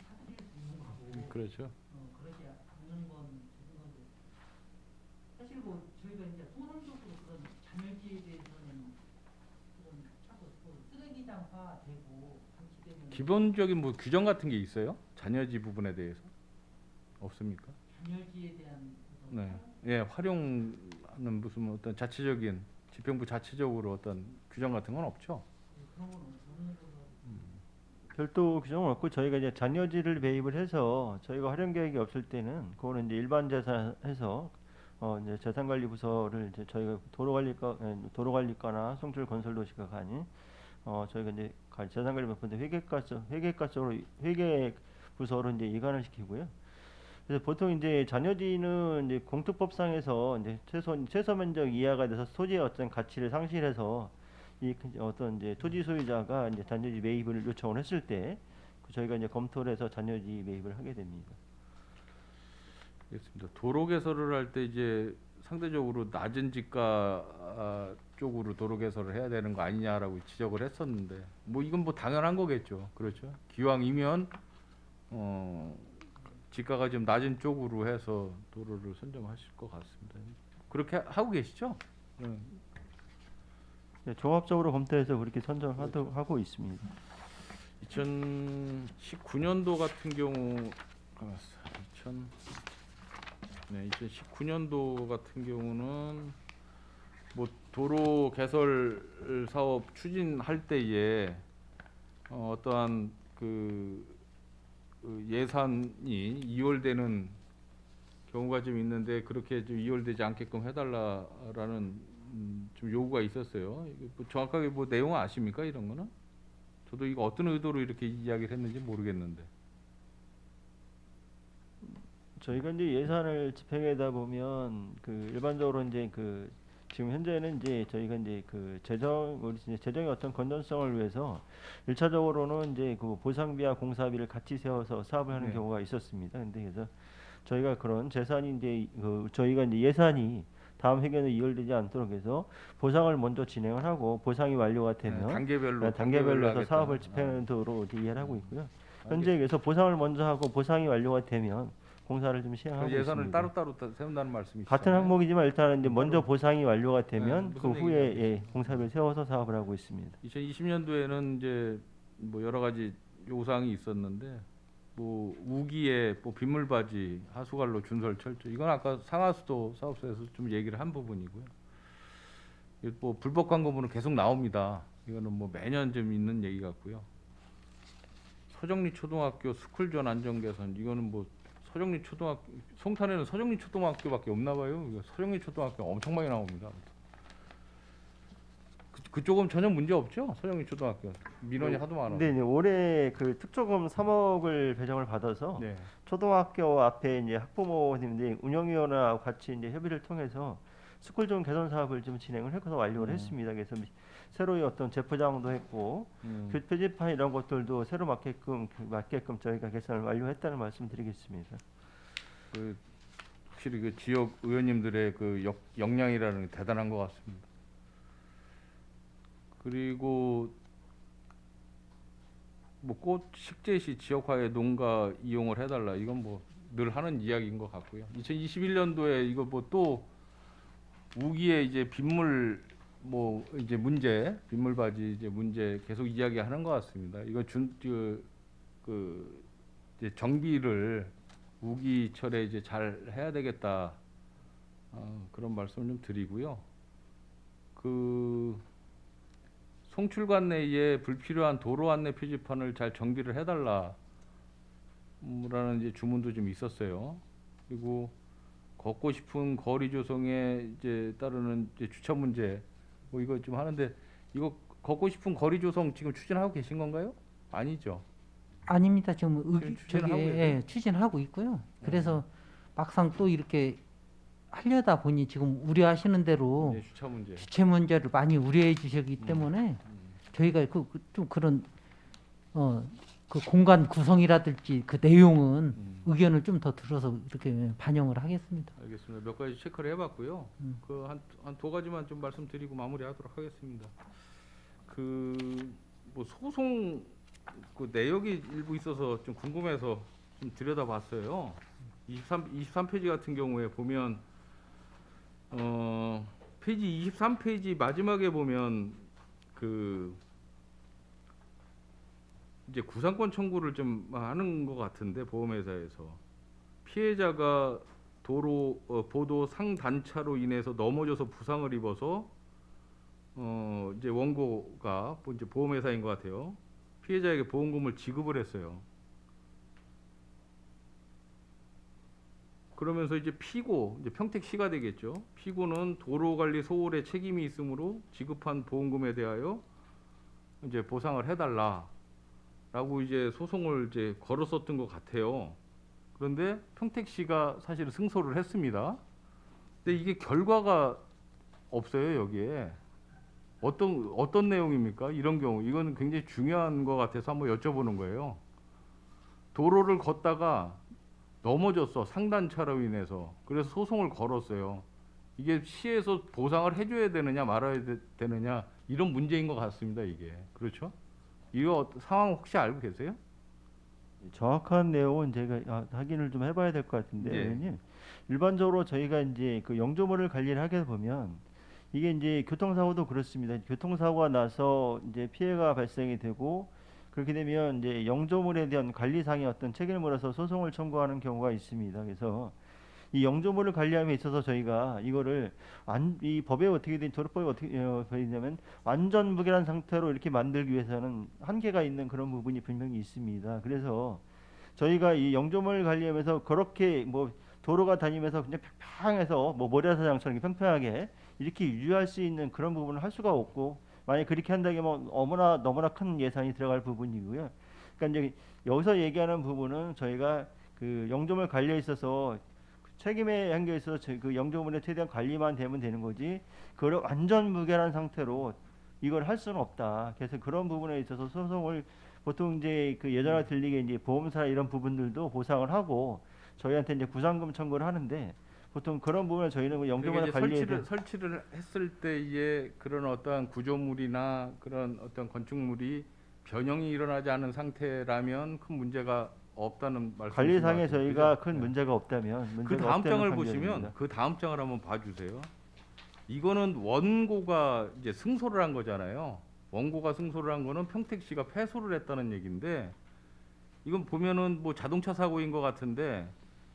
사실 수 있는 거고 그렇죠. 그러지 않는 건 되는 건데 사실 뭐 저희가 이제 통상적으로 그런 잔여지에 대해서는 그런 자꾸 쓰레기장화 되고 방치되는 기본적인 뭐 규정 같은 게 있어요? 잔여지 부분에 대해서 없습니까? 잔여지에 대한 네. 예, 활용하는 무슨 어떤 자체적인 집행부 자체적으로 어떤 규정 같은 건 없죠. 그런 건 없는 걸로 별도 규정은 없고 저희가 이제 잔여지를 매입을 해서 저희가 활용 계획이 없을 때는 그거는 이제 일반 재산해서 이제 재산관리 부서를 이제 저희가 도로관리과나 송출건설도시가 가니 저희가 이제 재산관리부서 회계 부서로 이제 이관을 시키고요. 그래서 보통 이제 잔여지는 이제 공투법상에서 이제 최소 면적 이하가 돼서 토지의 어떤 가치를 상실해서 이 어떤 이제 토지 소유자가 이제 잔여지 매입을 요청을 했을 때 저희가 이제 검토를 해서 잔여지 매입을 하게 됩니다. 알겠습니다. 도로 개설을 할 때 이제 상대적으로 낮은 지가 쪽으로 도로 개설을 해야 되는 거 아니냐라고 지적을 했었는데 뭐 이건 뭐 당연한 거겠죠. 그렇죠. 기왕이면 지가가 좀 낮은 쪽으로 해서 도로를 선정하실 것 같습니다. 그렇게 하고 계시죠? 네. 네, 종합적으로 검토해서 그렇게 선정하고 있습니다. 2019년도 같은 경우 2019년도 같은 경우는 뭐 도로 개설 사업 추진할 때에 어떠한 그 예산이 이월되는 경우가 좀 있는데 그렇게 좀 이월되지 않게끔 해달라라는 좀 요구가 있었어요. 이게 뭐 정확하게 뭐 내용 아십니까 이런 거는? 저도 이거 어떤 의도로 이렇게 이야기를 했는지 모르겠는데. 저희가 이제 예산을 집행하다 보면 그 일반적으로 이제 그 지금 현재는 이제 저희가 이제 그 재정의 어떤 건전성을 위해서 1차적으로는 이제 그 보상비와 공사비를 같이 세워서 사업을 하는 네. 경우가 있었습니다. 근데 그래서 저희가 그런 재산이 이제 저희가 이제 예산이 다음 회계는 이월되지 않도록 해서 보상을 먼저 진행을 하고 보상이 완료가 되면 단계별로 해서 사업을 집행하는 도로 이해를 하고 있고요. 현재 그래서 보상을 먼저 하고 보상이 완료가 되면 공사를 좀 시행하고 그 예산을 있습니다. 따로따로 세운다는 말씀이시죠? 같은 항목이지만 일단은 이제 먼저 따로. 보상이 완료가 되면 네, 그 무슨 후에 얘기인지 예, 공사비를 세워서 사업을 하고 있습니다. 2020년도에는 이제 뭐 여러 가지 요상이 있었는데 뭐 우기에 뭐 빗물바지, 하수관로 준설 철저 이건 아까 상하수도 사업소에서 좀 얘기를 한 부분이고요. 뭐 불법 광고물은 계속 나옵니다. 이거는 뭐 매년 좀 있는 얘기 같고요. 서정리 초등학교 스쿨존 안전 개선 이거는 뭐 서정리 초등학교 송탄에는 서정리 초등학교밖에 없나 봐요. 이거 서정리 초등학교 엄청 많이 나옵니다. 그쪽은 전혀 문제 없죠? 서정리 초등학교 민원이 하도 많아. 근데 이제 올해 그 특조금 3억을 배정을 받아서 네. 초등학교 앞에 이제 학부모님들이 운영위원회와 같이 이제 협의를 통해서 스쿨존 개선 사업을 좀 진행을 해서 완료를 했습니다. 그래서 새로이 어떤 제포장도 했고 표지판 이런 것들도 새로 맞게끔 저희가 개선을 완료했다는 말씀드리겠습니다. 그 확실히 그 지역 의원님들의 그 역량이라는 게 대단한 것 같습니다. 그리고 뭐 꽃 식재시 지역화에 농가 이용을 해달라 이건 뭐 늘 하는 이야기인 것 같고요. 2021년도에 이거 뭐 또 우기에 이제 빗물 뭐 이제 문제 빗물바지 이제 문제 계속 이야기하는 것 같습니다. 이거 이제 정비를 우기철에 이제 잘 해야 되겠다 그런 말씀을 좀 드리고요. 그 송출관 내에 불필요한 도로 안내 표지판을 잘 정비를 해달라라는 이제 주문도 좀 있었어요. 그리고 걷고 싶은 거리 조성에 이제 따르는 이제 주차 문제 뭐 이거 좀 하는데 이거 걷고 싶은 거리 조성 지금 추진하고 계신 건가요? 아니죠. 아닙니다. 지금 지금 추진하고 저기 계세요? 추진하고 있고요. 그래서 막상 또 이렇게 하려다 보니 지금 우려하시는 대로 이제 주차 문제. 주체 문제를 많이 우려해 주셨기 때문에 저희가 좀 그런 그 공간 구성이라든지 그 내용은 의견을 좀 더 들어서 이렇게 반영을 하겠습니다. 알겠습니다. 몇 가지 체크를 해봤고요. 그 한 두 가지만 좀 말씀드리고 마무리하도록 하겠습니다. 그 뭐 소송 그 내역이 일부 있어서 좀 궁금해서 좀 들여다봤어요. 23페이지 같은 경우에 보면 페이지 23페이지 마지막에 보면 그 이제 구상권 청구를 좀 하는 것 같은데 보험회사에서 피해자가 도로 보도 상단차로 인해서 넘어져서 부상을 입어서 이제 원고가 이제 보험회사인 것 같아요. 피해자에게 보험금을 지급을 했어요. 그러면서 이제 피고 이제 평택시가 되겠죠. 피고는 도로관리 소홀에 책임이 있으므로 지급한 보험금에 대하여 이제 보상을 해달라라고 이제 소송을 이제 걸었었던 것 같아요. 그런데 평택시가 사실은 승소를 했습니다. 근데 이게 결과가 없어요 여기에. 어떤 내용입니까? 이런 경우 이건 굉장히 중요한 것 같아서 한번 여쭤보는 거예요. 도로를 걷다가 넘어졌어 상단차로 인해서. 그래서 소송을 걸었어요. 이게 시에서 보상을 해줘야 되느냐 말아야 되느냐 이런 문제인 것 같습니다. 이게 그렇죠? 이거 상황 혹시 알고 계세요? 정확한 내용은 제가 확인을 좀 해봐야 될 것 같은데 예. 의원님, 일반적으로 저희가 이제 그 영조물을 관리를 하게 보면 이게 이제 교통사고도 그렇습니다. 교통사고가 나서 이제 피해가 발생이 되고 그렇게 되면 이제 영조물에 대한 관리상의 어떤 책임을 물어서 소송을 청구하는 경우가 있습니다. 그래서 이 영조물을 관리함에 있어서 저희가 이거를 이 법에 어떻게 된 도로법에 어떻게 되냐면 완전 무결한 상태로 이렇게 만들기 위해서는 한계가 있는 그런 부분이 분명히 있습니다. 그래서 저희가 이 영조물 관리하면서 그렇게 뭐 도로가 다니면서 그냥 평평해서 뭐 모래사장처럼 평평하게 이렇게 유지할 수 있는 그런 부분을 할 수가 없고, 만약 그렇게 한다면 너무나 큰 예산이 들어갈 부분이고요. 그러니까 이제 여기서 얘기하는 부분은 저희가 그 영조물 관리에 있어서 책임의 한계에 있어서 그 영조물에 최대한 관리만 되면 되는 거지, 그걸 완전 무결한 상태로 이걸 할 수는 없다. 그래서 그런 부분에 있어서 소송을 보통 이제 그 예전에 들리게 이제 보험사 이런 부분들도 보상을 하고 저희한테 이제 구상금 청구를 하는데, 보통 그런 부분을 저희는 그 영조물 관리에 설치를 했을 때의 그런 어떠한 구조물이나 그런 어떤 건축물이 변형이 일어나지 않은 상태라면 큰 문제가 없다는 말씀. 관리상에 저희가 큰 문제가 없다면 문제가 그 다음 없다는 장을 판결입니다. 보시면 그 다음 장을 한번 봐주세요. 이거는 원고가 이제 승소를 한 거잖아요. 원고가 승소를 한 거는 평택 씨가 패소를 했다는 얘기인데 이건 보면은 뭐 자동차 사고인 것 같은데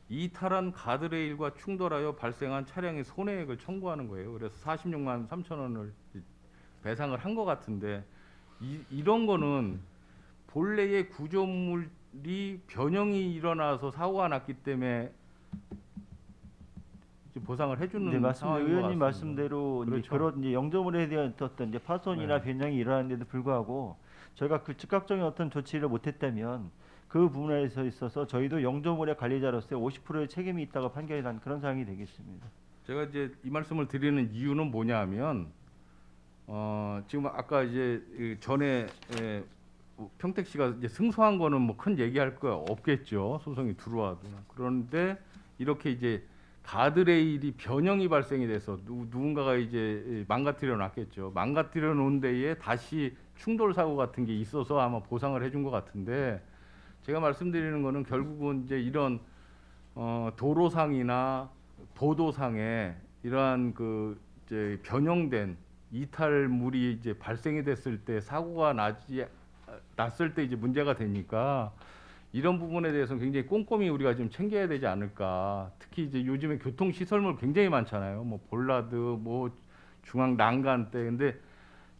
이탈한 가드레일과 충돌하여 발생한 차량의 손해액을 청구하는 거예요. 그래서 46만 3천 원을 배상을 한 것 같은데 이런 거는 본래의 구조물이 변형이 일어나서 사고가 났기 때문에 이제 보상을 해주는 네, 맞습니다. 상황인 것 의원님 같습니다. 말씀대로 이제 그렇죠. 그런 이제 영조물에 대한 어떤 이제 파손이나 네. 변형이 일어났는데도 불구하고 저희가 그 즉각적인 어떤 조치를 못했다면 그 부분에 있어서 저희도 영조물의 관리자로서 50%의 책임이 있다고 판결이 난 그런 상황이 되겠습니다. 제가 이제 이 말씀을 드리는 이유는 뭐냐하면 지금 아까 이제 이 전에 평택 씨가 이제 승소한 거는 뭐 큰 얘기할 거 없겠죠. 소송이 들어와도. 그런데 이렇게 이제 가드레일이 변형이 발생이 돼서 누군가가 이제 망가뜨려 놨겠죠. 망가뜨려 놓은 데에 다시 충돌 사고 같은 게 있어서 아마 보상을 해준 것 같은데 제가 말씀드리는 거는 결국은 이제 이런 도로상이나 보도상에 이러한 그 이제 변형된 이탈물이 이제 발생이 됐을 때 사고가 났을 때 이제 문제가 되니까 이런 부분에 대해서는 굉장히 꼼꼼히 우리가 좀 챙겨야 되지 않을까. 특히 이제 요즘에 교통 시설물 굉장히 많잖아요. 뭐 볼라드, 뭐 중앙 난간대. 근데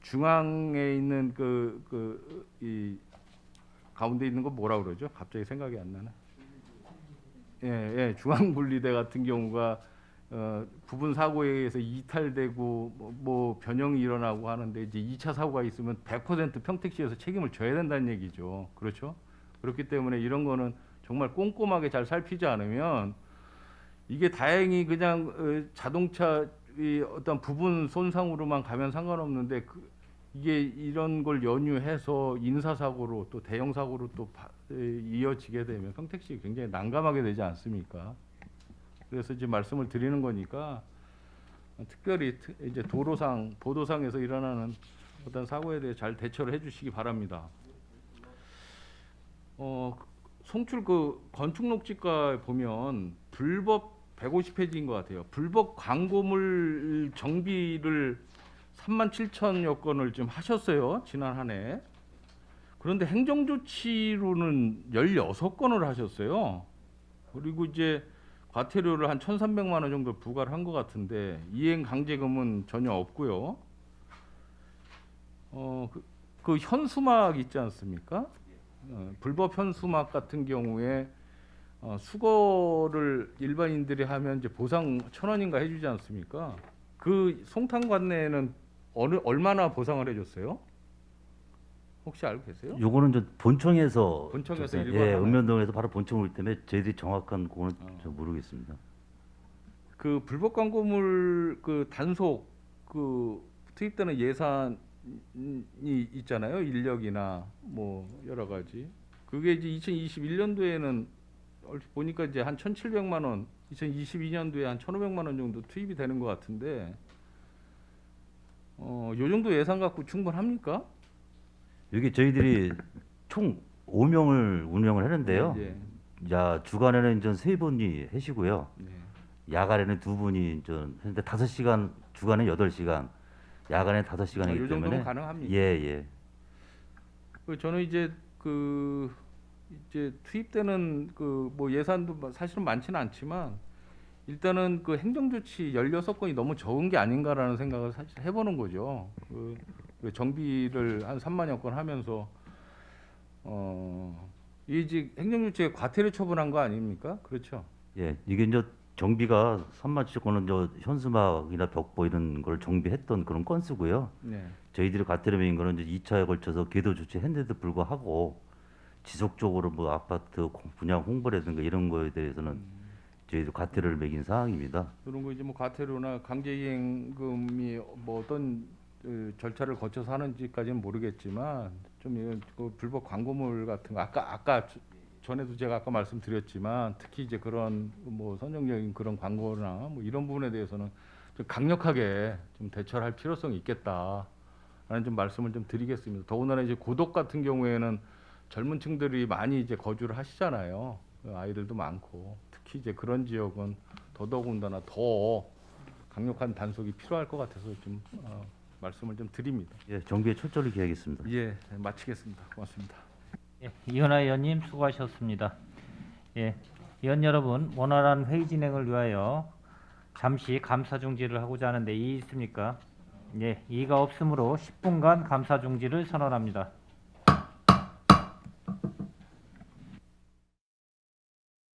중앙에 있는 이 가운데 있는 거 뭐라 그러죠? 갑자기 생각이 안 나네. 예, 중앙 분리대 같은 경우가 부분 사고에 의해서 이탈되고 뭐 변형이 일어나고 하는데 이제 2차 사고가 있으면 100% 평택시에서 책임을 져야 된다는 얘기죠. 그렇죠? 그렇기 때문에 이런 거는 정말 꼼꼼하게 잘 살피지 않으면 이게 다행히 그냥 자동차 이 어떤 부분 손상으로만 가면 상관없는데 이게 이런 걸 연유해서 인사사고로 또 대형사고로 또 이어지게 되면 평택시 굉장히 난감하게 되지 않습니까? 그래서 이제 말씀을 드리는 거니까 특별히 이제 도로상, 보도상에서 일어나는 어떤 사고에 대해 잘 대처를 해주시기 바랍니다. 송출 그 건축록지가 보면 불법 150페이지인 것 같아요. 불법 광고물 정비를 37,000여 건을 좀 하셨어요. 지난 한 해. 그런데 행정조치로는 16건을 하셨어요. 그리고 이제 과태료를 한 1,300만 원 정도 부과를 한 것 같은데 이행 강제금은 전혀 없고요. 그 현수막 있지 않습니까? 불법 현수막 같은 경우에 수거를 일반인들이 하면 이제 보상 1,000원인가 해주지 않습니까? 그 송탄관내는 얼마나 보상을 해줬어요? 혹시 알고 계세요? 요거는 저 본청에서 본청에서 일부 예, 하나요? 읍면동에서 바로 본청을 오기 때문에 저희들이 정확한 그거는 저 모르겠습니다. 그 불법 광고물 그 단속 그 투입되는 예산이 있잖아요. 인력이나 뭐 여러 가지. 그게 이제 2021년도에는 보니까 이제 한 1,700만 원, 2022년도에 한 1,500만 원 정도 투입이 되는 것 같은데 요 정도 예산 갖고 충분합니까? 여기 저희들이 총 5명을 운영을 하는데요. 예. 야, 주간에는 이제 3분이 하시고요. 예. 야간에는 2분이 이제 했는데 5시간, 주간에 8시간, 야간에 5시간이기 요 정도면 때문에 가능합니까? 예, 예. 저는 이제 이제 투입되는 뭐 예산도 사실은 많지는 않지만 일단은 그 행정조치 16건이 너무 적은 게 아닌가라는 생각을 사실 해보는 거죠. 그 정비를 한 3만여 건 하면서 이제 행정조치에 과태료 처분한 거 아닙니까? 그렇죠. 예, 이게 이제 정비가 3만 7천 건은 저 현수막이나 벽보 이런 걸 정비했던 그런 건수고요. 네. 저희들이 과태료 매긴 거는 이제 2차에 걸쳐서 궤도 조치했는데도 불구하고 지속적으로 뭐 아파트 분양 홍보라든가 이런 거에 대해서는 저희도 과태료를 매긴 사항입니다. 그런 거 이제 뭐 과태료나 강제이행금이 뭐 어떤 절차를 거쳐서 하는지까지는 모르겠지만 좀 이런 그 불법 광고물 같은 거 아까 전에도 제가 아까 말씀드렸지만 특히 이제 그런 뭐 선정적인 그런 광고나 뭐 이런 부분에 대해서는 좀 강력하게 좀 대처를 할 필요성이 있겠다라는 좀 말씀을 좀 드리겠습니다. 더군다나 이제 고독 같은 경우에는 젊은 층들이 많이 이제 거주를 하시잖아요. 아이들도 많고 특히 이제 그런 지역은 더더군다나 더 강력한 단속이 필요할 것 같아서 좀 말씀을 좀 드립니다. 예, 정비에 철저히 기하겠습니다. 예, 마치겠습니다. 고맙습니다. 예, 이현아 의원님 수고하셨습니다. 예, 의원 여러분, 원활한 회의 진행을 위하여 잠시 감사 중지를 하고자 하는데 이의 있습니까? 예, 이의가 없으므로 10분간 감사 중지를 선언합니다.